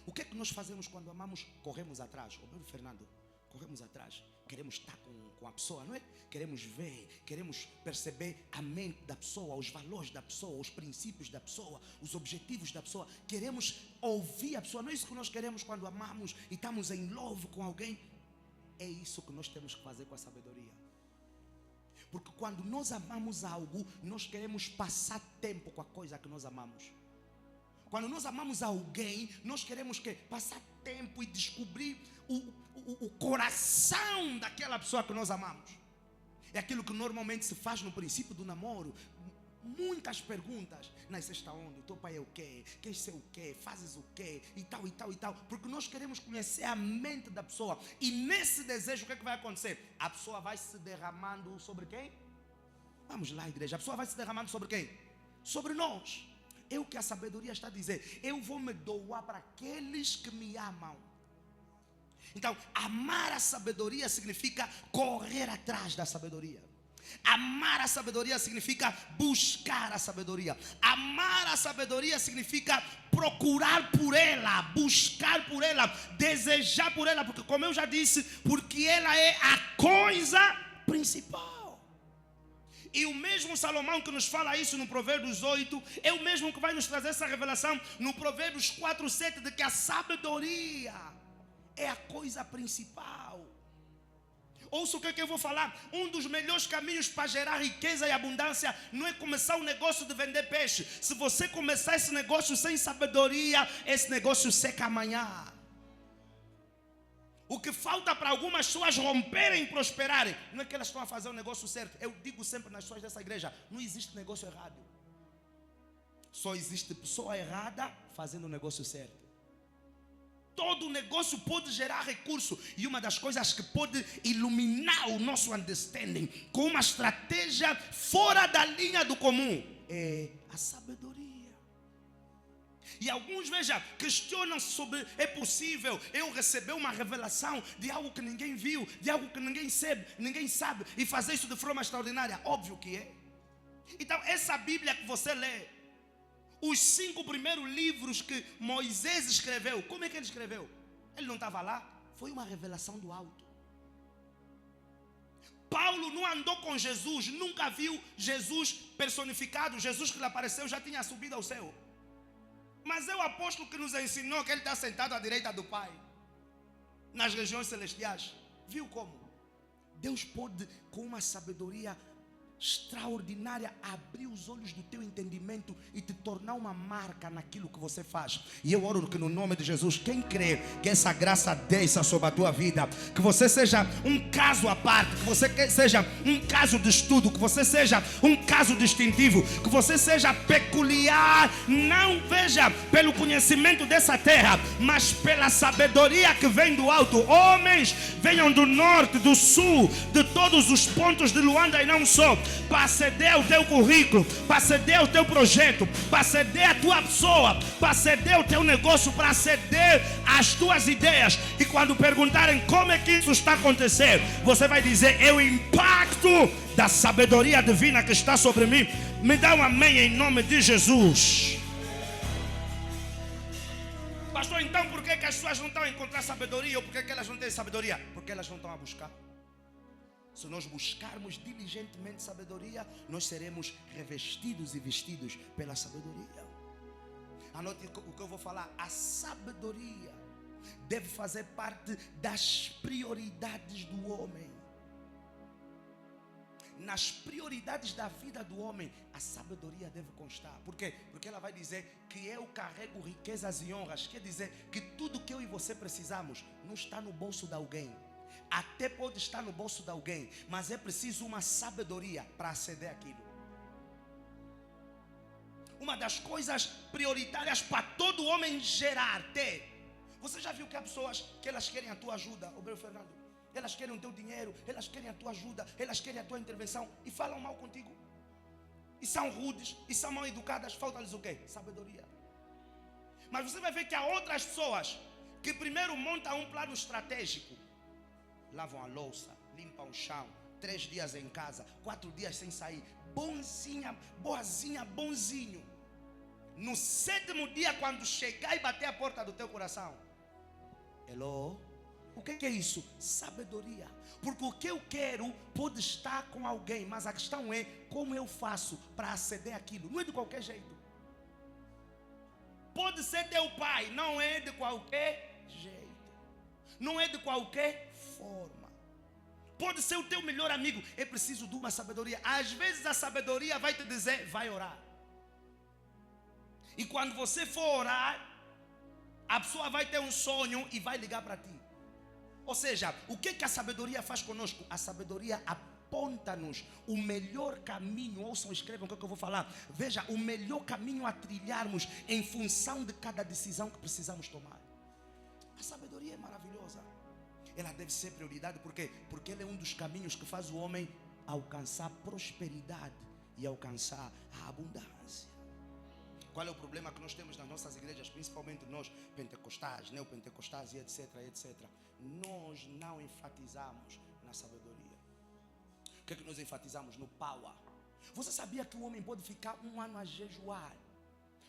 O que é que nós fazemos quando amamos? Corremos atrás. O meu Fernando, corremos atrás. Queremos estar com a pessoa, não é? Queremos ver, queremos perceber a mente da pessoa, os valores da pessoa, os princípios da pessoa, os objetivos da pessoa. Queremos ouvir a pessoa. Não é isso que nós queremos quando amamos e estamos em love com alguém? É isso que nós temos que fazer com a sabedoria. Porque quando nós amamos algo, nós queremos passar tempo com a coisa que nós amamos. Quando nós amamos alguém, nós queremos passar tempo e descobrir o coração daquela pessoa que nós amamos. É aquilo que normalmente se faz no princípio do namoro. Muitas perguntas. Nasceste aonde? O teu pai é o quê? Queres ser o quê? Fazes o quê? E tal, e tal, e tal. Porque nós queremos conhecer a mente da pessoa. E nesse desejo, o que é que vai acontecer? A pessoa vai se derramando sobre quem? Vamos lá, igreja. A pessoa vai se derramando sobre quem? Sobre nós. É o que a sabedoria está a dizer. Eu vou me doar para aqueles que me amam. Então, amar a sabedoria significa correr atrás da sabedoria. Amar a sabedoria significa buscar a sabedoria. Amar a sabedoria significa procurar por ela, buscar por ela, desejar por ela. Porque, como eu já disse, porque ela é a coisa principal. E o mesmo Salomão que nos fala isso no Provérbios 8, é o mesmo que vai nos trazer essa revelação no Provérbios 4:7, de que a sabedoria é a coisa principal. Ouça o que eu vou falar. Um dos melhores caminhos para gerar riqueza e abundância não é começar um negócio de vender peixe. Se você começar esse negócio sem sabedoria, esse negócio seca amanhã. O que falta para algumas pessoas romperem e prosperarem, não é que elas estão a fazer o negócio certo. Eu digo sempre nas pessoas dessa igreja, não existe negócio errado. Só existe pessoa errada fazendo o negócio certo. Todo negócio pode gerar recurso. E uma das coisas que pode iluminar o nosso understanding com uma estratégia fora da linha do comum é a sabedoria. E alguns, veja, questionam sobre, é possível eu receber uma revelação de algo que ninguém viu, de algo que ninguém sabe, e fazer isso de forma extraordinária? Óbvio que é. Então, essa Bíblia que você lê, os 5 primeiros livros que Moisés escreveu, como é que ele escreveu? Ele não estava lá, foi uma revelação do alto. Paulo não andou com Jesus, nunca viu Jesus personificado. Jesus que lhe apareceu já tinha subido ao céu. Mas é o apóstolo que nos ensinou que ele está sentado à direita do Pai, nas regiões celestiais. Viu como? Deus pode, com uma sabedoria extraordinária a abrir os olhos do teu entendimento e te tornar uma marca naquilo que você faz. E eu oro que no nome de Jesus, quem crê que essa graça desça sobre a tua vida, que você seja um caso à parte, que você seja um caso de estudo, que você seja um caso distintivo, que você seja peculiar, não veja pelo conhecimento dessa terra, mas pela sabedoria que vem do alto. Homens venham do norte, do sul, de todos os pontos de Luanda e não só, para ceder o teu currículo, para ceder o teu projeto, para ceder a tua pessoa, para ceder o teu negócio, para ceder as tuas ideias. E quando perguntarem como é que isso está acontecendo, você vai dizer: é o impacto da sabedoria divina que está sobre mim. Me dá um amém em nome de Jesus. Pastor, então por que as pessoas não estão a encontrar sabedoria? Ou por que elas não têm sabedoria? Porque elas não estão a buscar. Se nós buscarmos diligentemente sabedoria, nós seremos revestidos e vestidos pela sabedoria. Anote o que eu vou falar. A sabedoria deve fazer parte das prioridades do homem. Nas prioridades da vida do homem, a sabedoria deve constar. Por quê? Porque ela vai dizer que eu carrego riquezas e honras. Quer dizer que tudo que eu e você precisamos não está no bolso de alguém. Até pode estar no bolso de alguém, mas é preciso uma sabedoria para aceder àquilo. Uma das coisas prioritárias para todo homem gerar, ter. Você já viu que há pessoas que elas querem a tua ajuda, Roberto Fernando? Elas querem o teu dinheiro, elas querem a tua ajuda, elas querem a tua intervenção e falam mal contigo. E são rudes, e são mal educadas, falta-lhes o quê? Sabedoria. Mas você vai ver que há outras pessoas que primeiro montam um plano estratégico. Lavam a louça, limpam o chão, 3 dias em casa, 4 dias sem sair, bonzinha, boazinha, bonzinho. No 7º dia, quando chegar e bater a porta do teu coração, hello? O que é isso? Sabedoria. Porque o que eu quero pode estar com alguém, mas a questão é como eu faço para aceder àquilo. Não é de qualquer jeito. Pode ser teu pai, não é de qualquer jeito. Não é de qualquer forma. Pode ser o teu melhor amigo. É preciso de uma sabedoria. Às vezes a sabedoria vai te dizer: vai orar. E quando você for orar, a pessoa vai ter um sonho e vai ligar para ti. Ou seja, o que a sabedoria faz conosco? A sabedoria aponta-nos o melhor caminho. Ouçam, escrevam o que eu vou falar. Veja, o melhor caminho a trilharmos em função de cada decisão que precisamos tomar. A sabedoria é maravilhosa. Ela deve ser prioridade. Por quê? Porque ela é um dos caminhos que faz o homem alcançar prosperidade e alcançar a abundância. Qual é o problema que nós temos nas nossas igrejas, principalmente nós pentecostais, neopentecostais e etc, etc? Nós não enfatizamos na sabedoria. O que é que nós enfatizamos? No power. Você sabia que o homem pode ficar 1 ano a jejuar,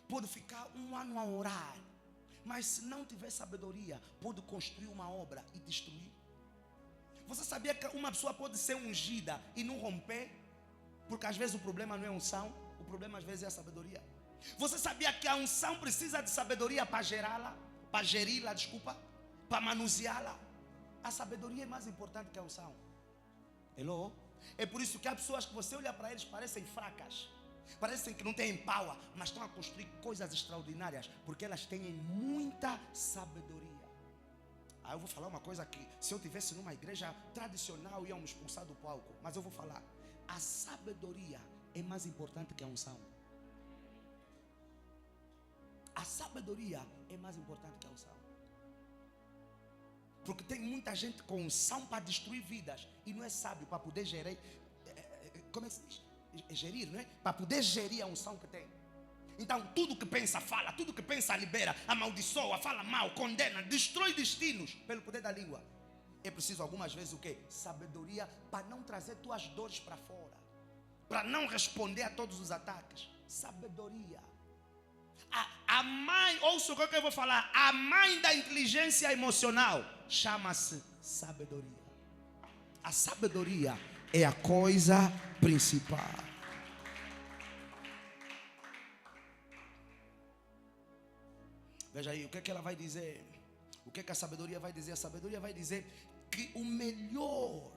pode ficar 1 ano a orar, mas se não tiver sabedoria, pode construir uma obra e destruir? Você sabia que uma pessoa pode ser ungida e não romper? Porque às vezes o problema não é a unção, o problema às vezes é a sabedoria. Você sabia que a unção precisa de sabedoria para gerá-la, para geri-la, para manuseá-la? A sabedoria é mais importante que a unção. Hello? É por isso que há pessoas que você olha para eles, parecem fracas, parecem que não têm power, mas estão a construir coisas extraordinárias, porque elas têm muita sabedoria. Eu vou falar uma coisa que, se eu tivesse numa igreja tradicional, íamos expulsar do palco. Mas eu vou falar: a sabedoria é mais importante que a unção. A sabedoria é mais importante que a unção. Porque tem muita gente com unção para destruir vidas e não é sábio para poder gerir. Como é que se diz? Gerir, não é? Para poder gerir a unção que tem. Então tudo que pensa fala, tudo que pensa libera, amaldiçoa, fala mal, condena, destrói destinos pelo poder da língua. É preciso algumas vezes o quê? Sabedoria para não trazer tuas dores para fora, para não responder a todos os ataques. Sabedoria. A mãe, ouça o que eu vou falar, a mãe da inteligência emocional chama-se sabedoria. A sabedoria é a coisa principal. Veja aí, o que ela vai dizer? O que a sabedoria vai dizer? A sabedoria vai dizer que o melhor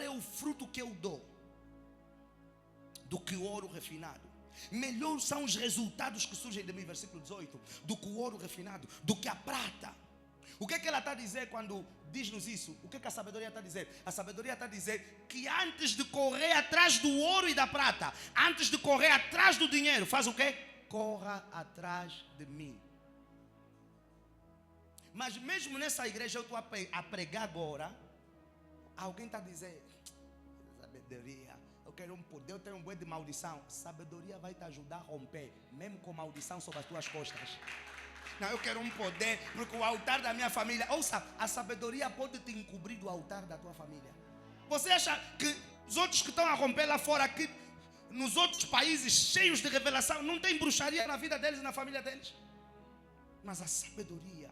é o fruto que eu dou. do que o ouro refinado. Melhor são os resultados que surgem de mim, versículo 18, do que o ouro refinado, do que a prata. O que é que ela está a dizer quando diz-nos isso? O que é que a sabedoria está a dizer? A sabedoria está a dizer que antes de correr atrás do ouro e da prata, antes de correr atrás do dinheiro, faz o quê? Corra atrás de mim. Mas mesmo nessa igreja eu estou a pregar agora, alguém está a dizer, sabedoria, eu quero um poder, eu tenho um boi de maldição. Sabedoria vai te ajudar a romper, mesmo com maldição sobre as tuas costas. Não, eu quero um poder, porque o altar da minha família, ouça, a sabedoria pode te encobrir do altar da tua família. Você acha que os outros que estão a romper lá fora, aqui, nos outros países cheios de revelação, não tem bruxaria na vida deles e na família deles? Mas a sabedoria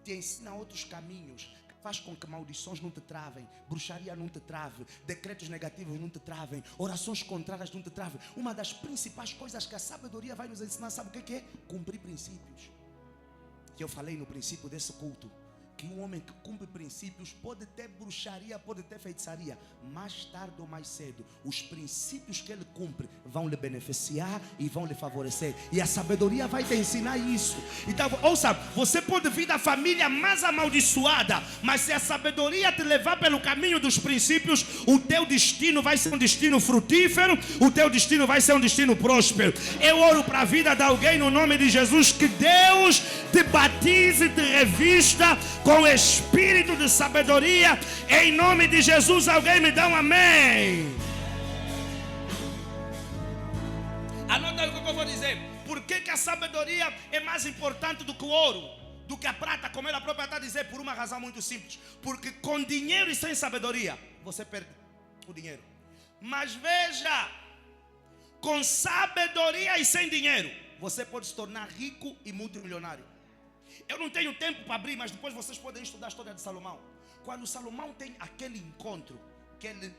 te ensina outros caminhos, que faz com que maldições não te travem, bruxaria não te trave, decretos negativos não te travem, orações contrárias não te travem. Uma das principais coisas que a sabedoria vai nos ensinar, sabe o que é? Cumprir princípios. Que eu falei no princípio desse culto, que um homem que cumpre princípios pode ter bruxaria, pode ter feitiçaria, mais tarde ou mais cedo, os princípios que ele cumpre vão lhe beneficiar e vão lhe favorecer, e a sabedoria vai te ensinar isso. Então, ouça, você pode vir da família mais amaldiçoada, mas se a sabedoria te levar pelo caminho dos princípios, o teu destino vai ser um destino frutífero, o teu destino vai ser um destino próspero. Eu oro para a vida de alguém no nome de Jesus, que Deus te batize, te revista com espírito de sabedoria, em nome de Jesus. Alguém me dá um amém? Anota aí o que eu vou dizer. Por que a sabedoria é mais importante do que o ouro, do que a prata, como ela própria está a dizer? Por uma razão muito simples, porque com dinheiro e sem sabedoria você perde o dinheiro. Mas veja, com sabedoria e sem dinheiro você pode se tornar rico e multimilionário. Eu não tenho tempo para abrir, mas depois vocês podem estudar a história de Salomão. Quando Salomão tem aquele encontro, que ele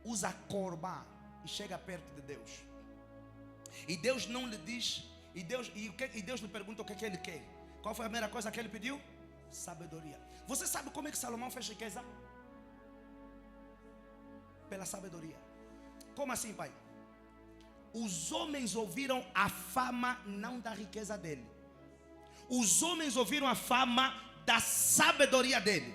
usa corbã e chega perto de Deus, e Deus não lhe diz, e Deus lhe pergunta o que é que ele quer. Qual foi a primeira coisa que ele pediu? Sabedoria. Você sabe como é que Salomão fez riqueza? Pela sabedoria. Como assim, pai? Os homens ouviram a fama não da riqueza dele. Os homens ouviram a fama da sabedoria dele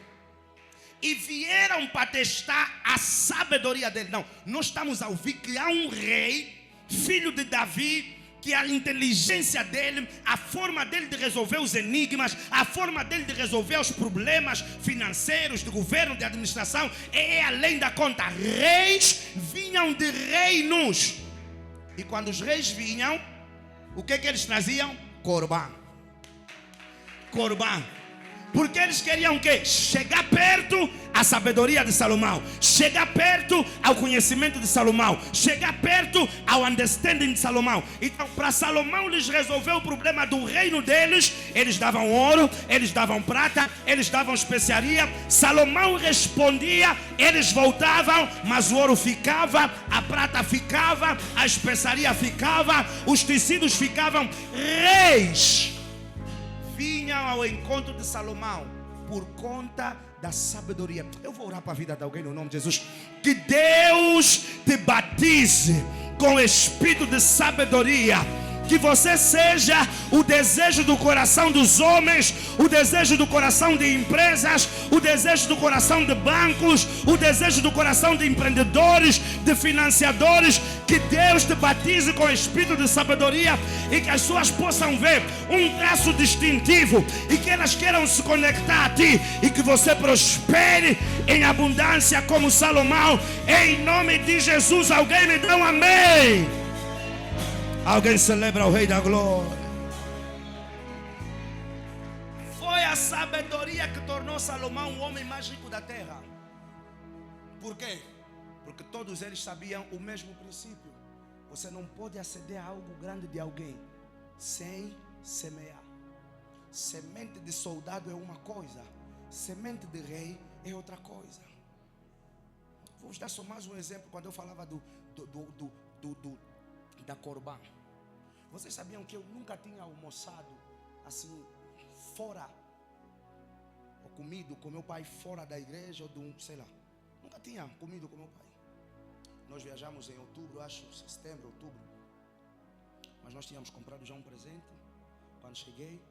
e vieram para testar a sabedoria dele. Não, nós estamos a ouvir que há um rei, filho de Davi, que a inteligência dele, a forma dele de resolver os enigmas, a forma dele de resolver os problemas financeiros, de governo, de administração, é além da conta. Reis vinham de reinos, e quando os reis vinham, o que eles traziam? Corbã. Corbã. Porque eles queriam o quê? Chegar perto à sabedoria de Salomão, chegar perto ao conhecimento de Salomão, chegar perto ao understanding de Salomão. Então, para Salomão lhes resolver o problema do reino deles, eles davam ouro, eles davam prata, eles davam especiaria. Salomão respondia, eles voltavam, mas o ouro ficava, a prata ficava, a especiaria ficava, os tecidos ficavam. Reis vinham ao encontro de Salomão por conta da sabedoria. Eu vou orar para a vida de alguém no nome de Jesus. Que Deus te batize com o espírito de sabedoria. Que você seja o desejo do coração dos homens, o desejo do coração de empresas, o desejo do coração de bancos, o desejo do coração de empreendedores, de financiadores. Que Deus te batize com o espírito de sabedoria e que as pessoas possam ver um traço distintivo e que elas queiram se conectar a ti e que você prospere em abundância como Salomão. Em nome de Jesus, alguém me dá um amém. Alguém celebra o Rei da Glória. Foi a sabedoria que tornou Salomão o homem mais rico da terra. Por quê? Porque todos eles sabiam o mesmo princípio. Você não pode aceder a algo grande de alguém sem semear. Semente de soldado é uma coisa, semente de rei é outra coisa. Vou dar só mais um exemplo. Quando eu falava da corbã, vocês sabiam que eu nunca tinha almoçado assim fora, ou comido com meu pai fora da igreja, ou sei lá, nunca tinha comido com meu pai. Nós viajamos em outubro, acho, setembro, outubro. Mas nós tínhamos comprado já um presente. Quando cheguei,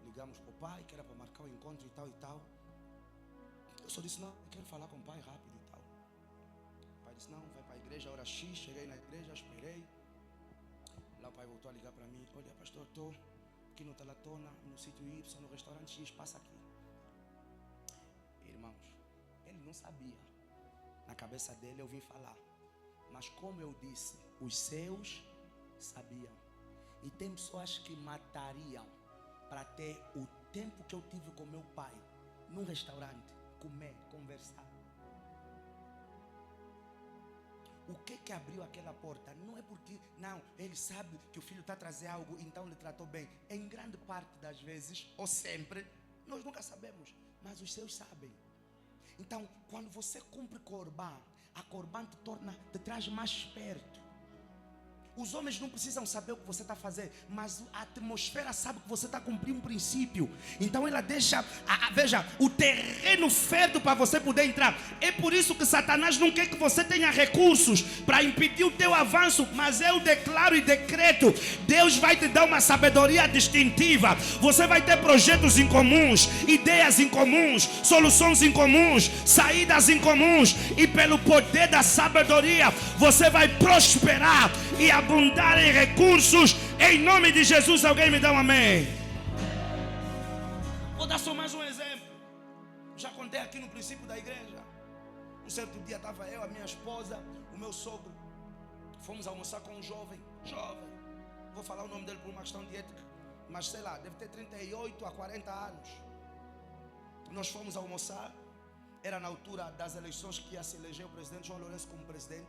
ligamos para o pai, que era para marcar o encontro e tal e tal. Eu só disse, não, eu quero falar com o pai rápido e tal. O pai disse, não, vai para a igreja, hora X. Cheguei na igreja, esperei. Lá o pai voltou a ligar para mim. Olha, pastor, estou aqui no Talatona, no sítio Y, no restaurante X, passa aqui. Irmãos, ele não sabia. Na cabeça dele eu vim falar. Mas como eu disse, os seus sabiam. E tem pessoas que matariam para ter o tempo que eu tive com meu pai num restaurante, comer, conversar. O que abriu aquela porta? Não é porque, não, ele sabe que o filho está a trazer algo, então ele tratou bem. Em grande parte das vezes, ou sempre, nós nunca sabemos, mas os seus sabem. Então, quando você cumpre Corbã, a Corbã te traz mais perto. Os homens não precisam saber o que você está fazendo, mas a atmosfera sabe que você está cumprindo um princípio. Então ela deixa, veja, o terreno fértil para você poder entrar. É por isso que Satanás não quer que você tenha recursos para impedir o teu avanço. Mas eu declaro e decreto, Deus vai te dar uma sabedoria distintiva. Você vai ter projetos incomuns, ideias incomuns, soluções incomuns, saídas incomuns. E pelo poder da sabedoria, você vai prosperar e abundar em recursos, em nome de Jesus. Alguém me dá um amém? Vou dar só mais um exemplo. Já contei aqui no princípio da igreja. Um certo dia estava eu, a minha esposa, o meu sogro. Fomos almoçar com um jovem. Vou falar o nome dele por uma questão de ética, mas sei lá, deve ter 38 a 40 anos. Nós fomos almoçar. Era na altura das eleições que ia se eleger o presidente João Lourenço como presidente.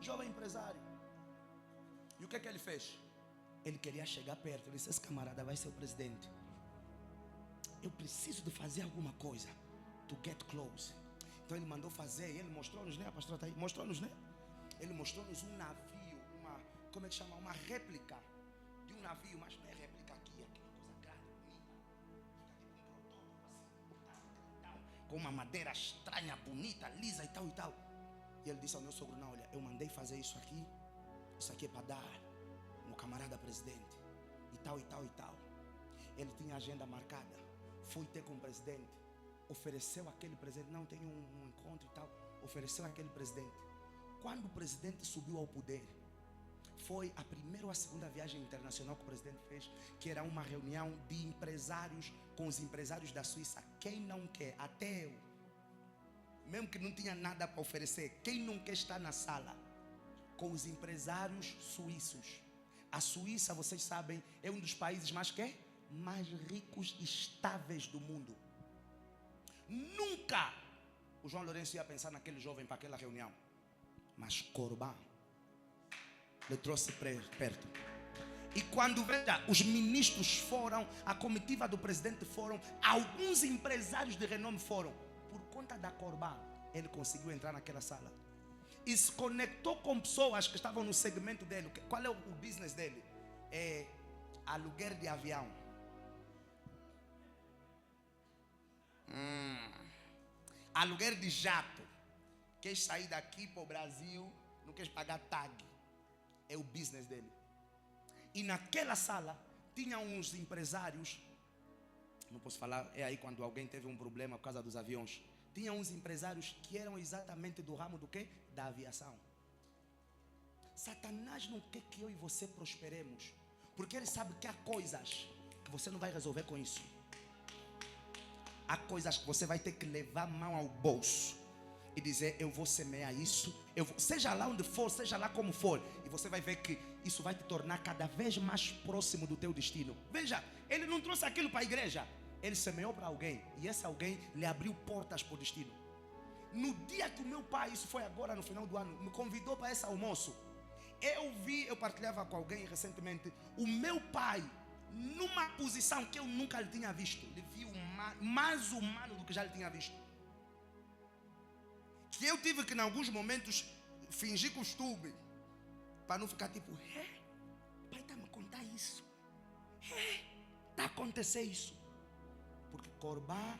Jovem empresário. E o que ele fez? Ele queria chegar perto. Ele disse, esse camarada vai ser o presidente. Eu preciso de fazer alguma coisa. To get close. Então ele mandou fazer. E ele mostrou-nos, né? A pastora está aí. Mostrou-nos, né? Ele mostrou-nos um navio. Como é que chama? Uma réplica de um navio. Mas não é réplica aqui. Aqui é uma coisa grande, bonita. Com uma madeira estranha, bonita, lisa e tal e tal. E ele disse ao meu sogro, não, olha, eu mandei fazer isso aqui. Isso aqui é para dar no camarada presidente. E tal, e tal, e tal. Ele tinha agenda marcada. Foi ter com o presidente. Ofereceu aquele presente. Não, tem um encontro e tal. Ofereceu aquele presente. Quando o presidente subiu ao poder, foi a primeira ou a segunda viagem internacional que o presidente fez, que era uma reunião de empresários com os empresários da Suíça. Quem não quer? Até eu. Mesmo que não tinha nada para oferecer. Quem não quer estar na sala? Com os empresários suíços. A Suíça, vocês sabem, é um dos países mais ricos e estáveis do mundo. Nunca o João Lourenço ia pensar naquele jovem para aquela reunião. Mas Corbã lhe trouxe perto. E quando, veja, os ministros foram, a comitiva do presidente foram, alguns empresários de renome foram. Por conta da Corbã, ele conseguiu entrar naquela sala. E se conectou com pessoas que estavam no segmento dele. Qual é o business dele? É aluguer de avião. Aluguer de jato. Quer sair daqui para o Brasil, não quer pagar tag. É o business dele. E naquela sala tinha uns empresários. Não posso falar, é aí quando alguém teve um problema por causa dos aviões. Tinha uns empresários que eram exatamente do ramo do quê? Da aviação. Satanás não quer que eu e você prosperemos, porque ele sabe que há coisas que você não vai resolver com isso. Há coisas que você vai ter que levar a mão ao bolso e dizer, eu vou semear isso, seja lá onde for, seja lá como for, e você vai ver que isso vai te tornar cada vez mais próximo do teu destino. Veja, ele não trouxe aquilo para a igreja. Ele semeou para alguém, e esse alguém lhe abriu portas para o destino. No dia que o meu pai, isso foi agora no final do ano, me convidou para esse almoço, eu partilhava com alguém recentemente, o meu pai, numa posição que eu nunca lhe tinha visto. Ele viu mais humano do que já lhe tinha visto. Que eu tive que, em alguns momentos, fingir costume, para não ficar tipo, o pai está a me contar isso. Está a acontecer isso. Porque Corbã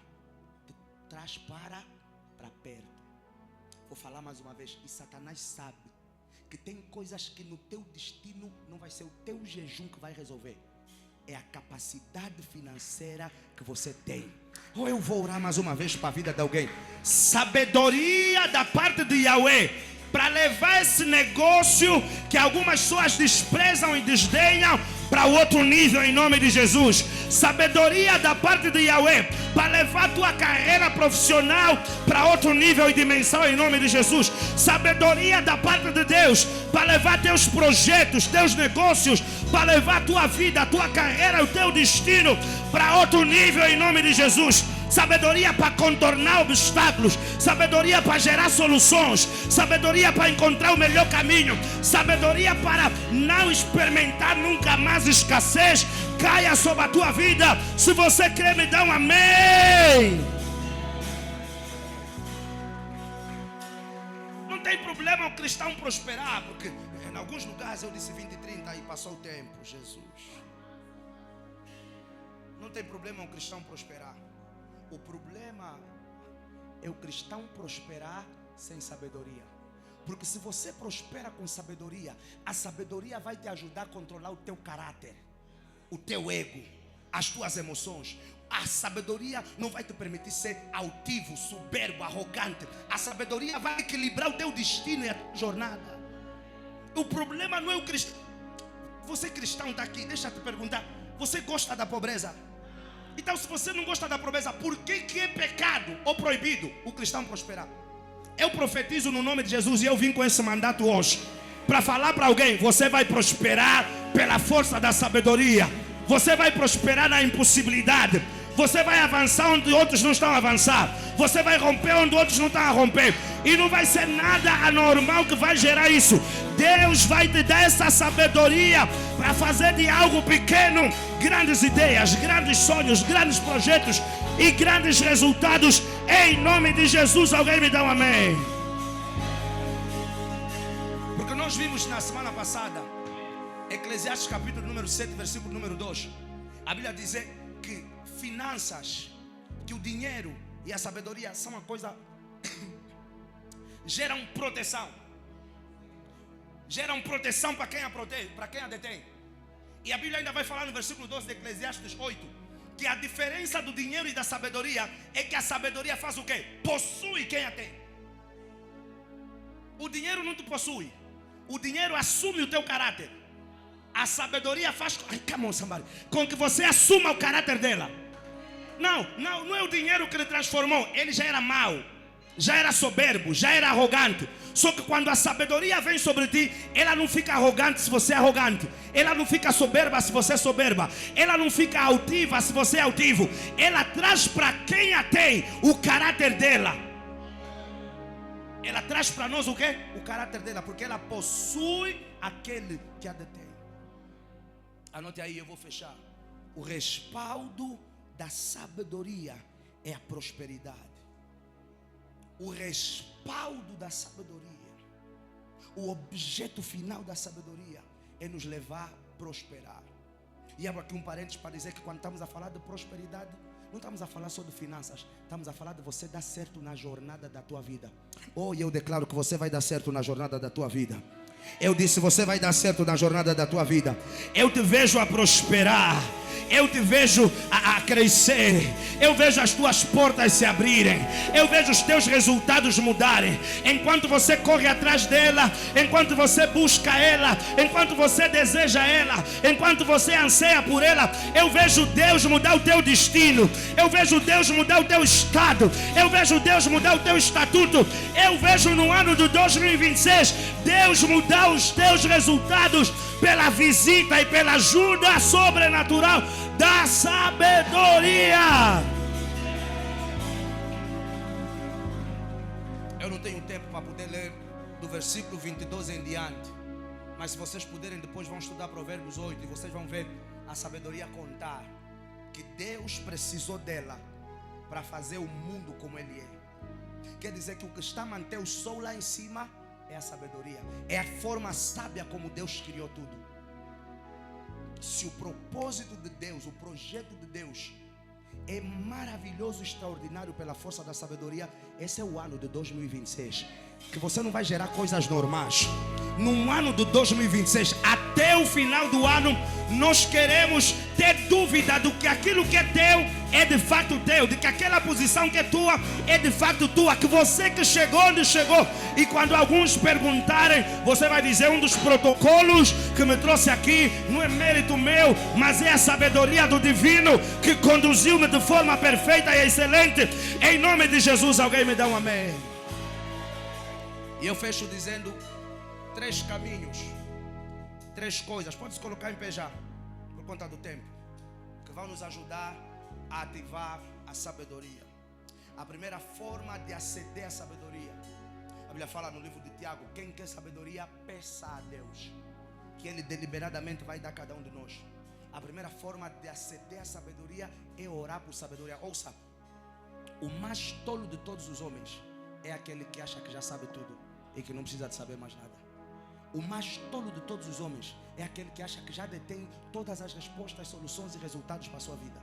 te traz para perto. Vou falar mais uma vez. E Satanás sabe que tem coisas que no teu destino não vai ser o teu jejum que vai resolver. É a capacidade financeira que você tem. Ou eu vou orar mais uma vez para a vida de alguém. Sabedoria da parte de Yahweh para levar esse negócio que algumas pessoas desprezam e desdenham para outro nível em nome de Jesus. Sabedoria da parte de Yahweh para levar a tua carreira profissional para outro nível e dimensão em nome de Jesus. Sabedoria da parte de Deus para levar teus projetos, teus negócios, para levar a tua vida, a tua carreira, o teu destino para outro nível em nome de Jesus. Sabedoria para contornar obstáculos, sabedoria para gerar soluções, sabedoria para encontrar o melhor caminho, sabedoria para não experimentar nunca mais escassez caia sobre a tua vida. Se você crê, me dá um amém. Não tem problema o cristão prosperar, porque em alguns lugares eu disse 20 e 30 e passou o tempo. Jesus, não tem problema o cristão prosperar. O problema é o cristão prosperar sem sabedoria. Porque se você prospera com sabedoria, a sabedoria vai te ajudar a controlar o teu caráter, o teu ego, as tuas emoções. A sabedoria não vai te permitir ser altivo, soberbo, arrogante. A sabedoria vai equilibrar o teu destino e a tua jornada. O problema não é o cristão. Você cristão está aqui, deixa eu te perguntar. Você gosta da pobreza? Então, se você não gosta da pobreza, por que é pecado ou proibido o cristão prosperar? Eu profetizo no nome de Jesus e eu vim com esse mandato hoje para falar para alguém: você vai prosperar pela força da sabedoria. Você vai prosperar na impossibilidade. Você vai avançar onde outros não estão a avançar. Você vai romper onde outros não estão a romper. E não vai ser nada anormal que vai gerar isso. Deus vai te dar essa sabedoria para fazer de algo pequeno grandes ideias, grandes sonhos, grandes projetos e grandes resultados. Em nome de Jesus, alguém me dá um amém. Porque nós vimos na semana passada, Eclesiastes capítulo número 7, versículo número 2. A Bíblia diz que finanças, que o dinheiro e a sabedoria são uma coisa geram proteção. Geram proteção para quem a detém. E a Bíblia ainda vai falar no versículo 12 de Eclesiastes 8 que a diferença do dinheiro e da sabedoria é que a sabedoria faz o quê? Possui quem a tem. O dinheiro não te possui. O dinheiro assume o teu caráter. A sabedoria faz com que você assuma o caráter dela. Não é o dinheiro que lhe transformou. Ele já era mau, já era soberbo, já era arrogante. Só que quando a sabedoria vem sobre ti, ela não fica arrogante se você é arrogante. Ela não fica soberba se você é soberba. Ela não fica altiva se você é altivo. Ela traz para quem a tem o caráter dela. Ela traz para nós o quê? O caráter dela, porque ela possui aquele que a detém. Anote aí, eu vou fechar. O respaldo da sabedoria é a prosperidade. O respaldo da sabedoria, o objeto final da sabedoria é nos levar a prosperar. E abro aqui um parênteses para dizer que quando estamos a falar de prosperidade, não estamos a falar só de finanças, estamos a falar de você dar certo na jornada da tua vida. E eu declaro que você vai dar certo na jornada da tua vida. Eu disse, você vai dar certo na jornada da tua vida. Eu te vejo a prosperar. Eu te vejo a crescer. Eu vejo as tuas portas se abrirem. Eu vejo os teus resultados mudarem. Enquanto você corre atrás dela, enquanto você busca ela, enquanto você deseja ela, enquanto você anseia por ela, eu vejo Deus mudar o teu destino. Eu vejo Deus mudar o teu estado. Eu vejo Deus mudar o teu estatuto. Eu vejo no ano de 2026 Deus mudar os teus resultados pela visita e pela ajuda sobrenatural da sabedoria. Eu não tenho tempo para poder ler do versículo 22 em diante, mas se vocês puderem depois vão estudar Provérbios 8 e vocês vão ver a sabedoria contar que Deus precisou dela para fazer o mundo como ele é. Quer dizer que o que está a manter o sol lá em cima é a sabedoria. É a forma sábia como Deus criou tudo. Se o propósito de Deus, o projeto de Deus é maravilhoso, extraordinário pela força da sabedoria. Esse é o ano de 2026. Que você não vai gerar coisas normais. No ano de 2026, até o final do ano, nós queremos ter dúvida do que aquilo que é teu é de fato teu, de que aquela posição que é tua é de fato tua, que você que chegou onde chegou, e quando alguns perguntarem, você vai dizer: um dos protocolos que me trouxe aqui não é mérito meu, mas é a sabedoria do divino que conduziu-me de forma perfeita e excelente. Em nome de Jesus, alguém me dá um amém. E eu fecho dizendo 3 caminhos, 3 coisas, pode se colocar em pé já, por conta do tempo, que vão nos ajudar a ativar a sabedoria. A primeira forma de aceder à sabedoria, a Bíblia fala no livro de Tiago: quem quer sabedoria, peça a Deus, que Ele deliberadamente vai dar a cada um de nós. A primeira forma de aceder à sabedoria é orar por sabedoria. Ouça, o mais tolo de todos os homens é aquele que acha que já sabe tudo e que não precisa de saber mais nada. O mais tolo de todos os homens é aquele que acha que já detém todas as respostas, soluções e resultados para a sua vida.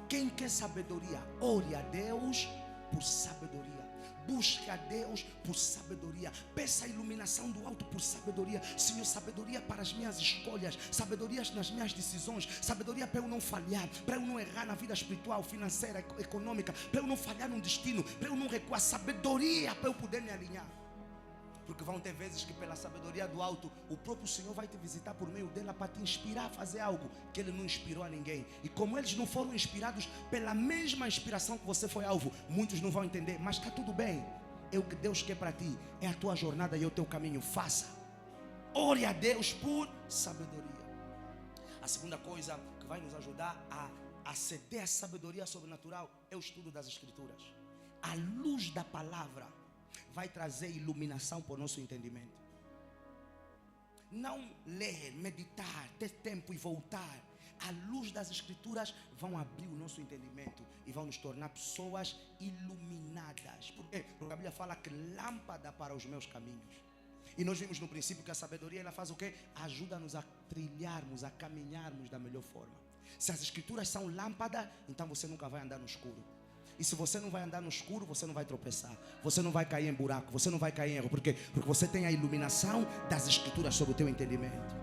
Quem quer sabedoria, ore a Deus por sabedoria. Busque a Deus por sabedoria. Peça a iluminação do alto por sabedoria. Senhor, sabedoria para as minhas escolhas, sabedoria nas minhas decisões, sabedoria para eu não falhar, para eu não errar na vida espiritual, financeira, econômica, para eu não falhar no destino, para eu não recuar. Sabedoria para eu poder me alinhar. Porque vão ter vezes que pela sabedoria do alto, o próprio Senhor vai te visitar por meio dela para te inspirar a fazer algo que Ele não inspirou a ninguém. E como eles não foram inspirados pela mesma inspiração que você foi alvo, muitos não vão entender, mas está tudo bem. É o que Deus quer para ti, é a tua jornada e o teu caminho. Faça. Ore a Deus por sabedoria. A segunda coisa que vai nos ajudar a aceder à sabedoria sobrenatural é o estudo das Escrituras. A luz da palavra vai trazer iluminação para o nosso entendimento. Não ler, meditar, ter tempo e voltar. A luz das Escrituras vão abrir o nosso entendimento e vão nos tornar pessoas iluminadas. Por quê? Porque a Bíblia fala que lâmpada para os meus caminhos. E nós vimos no princípio que a sabedoria, ela faz o quê? Ajuda-nos a trilharmos, a caminharmos da melhor forma. Se as Escrituras são lâmpada, então você nunca vai andar no escuro. E se você não vai andar no escuro, você não vai tropeçar, você não vai cair em buraco, você não vai cair em erro. Por quê? Porque você tem a iluminação das Escrituras sobre o teu entendimento.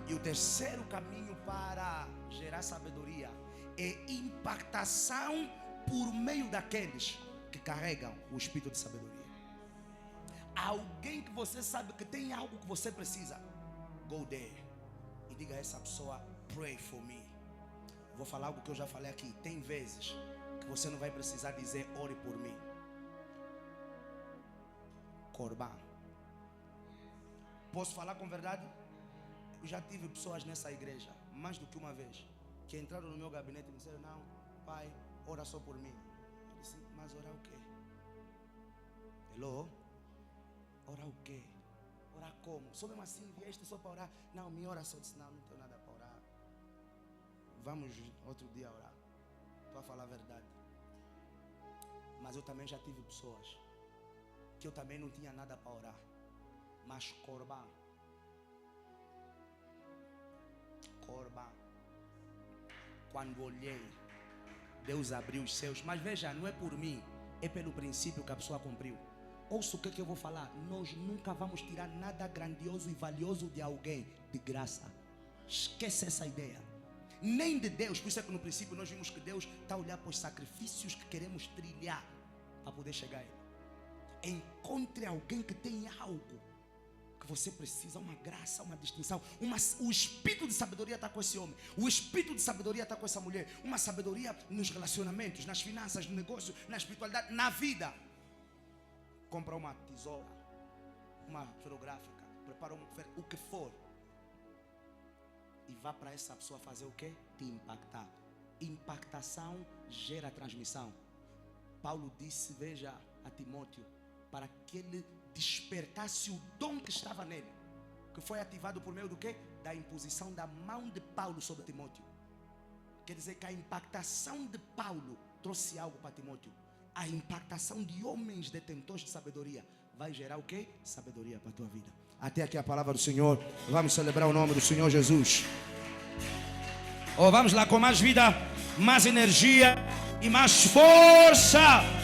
E o terceiro caminho para gerar sabedoria é impactação por meio daqueles que carregam o espírito de sabedoria. Alguém que você sabe que tem algo que você precisa, go there e diga a essa pessoa: pray for me. Vou falar algo que eu já falei aqui. Tem vezes que você não vai precisar dizer ore por mim. Corban. Posso falar com verdade? Eu já tive pessoas nessa igreja, mais do que uma vez, que entraram no meu gabinete e me disseram: não, pai, ora só por mim. Eu disse: mas orar o quê? Hello? Orar o quê? Orar como? Só mesmo assim, vieste só para orar? Não, me ora só. Eu disse: não, não tenho nada para orar. Vamos outro dia orar. Estou a falar a verdade. Mas eu também já tive pessoas que eu também não tinha nada para orar, mas corban. Quando olhei, Deus abriu os céus. Mas veja, não é por mim, é pelo princípio que a pessoa cumpriu. Ouça o que eu vou falar. Nós nunca vamos tirar nada grandioso e valioso de alguém de graça. Esquece essa ideia. Nem de Deus. Por isso é que no princípio nós vimos que Deus está a olhar para os sacrifícios que queremos trilhar para poder chegar a Ele. Encontre alguém que tem algo que você precisa, uma graça, uma distinção. O espírito de sabedoria está com esse homem. O espírito de sabedoria está com essa mulher. Uma sabedoria nos relacionamentos, nas finanças, no negócio, na espiritualidade, na vida. Compra uma tesoura, uma ferográfica, prepara o que for. E vá para essa pessoa fazer o quê? Te impactar. Impactação gera transmissão. Paulo disse, veja, a Timóteo, para que ele despertasse o dom que estava nele, que foi ativado por meio do quê? Da imposição da mão de Paulo sobre Timóteo. Quer dizer que a impactação de Paulo trouxe algo para Timóteo. A impactação de homens detentores de sabedoria vai gerar o quê? Sabedoria para a tua vida. Até aqui a palavra do Senhor. Vamos celebrar o nome do Senhor Jesus. Vamos lá com mais vida, mais energia e mais força.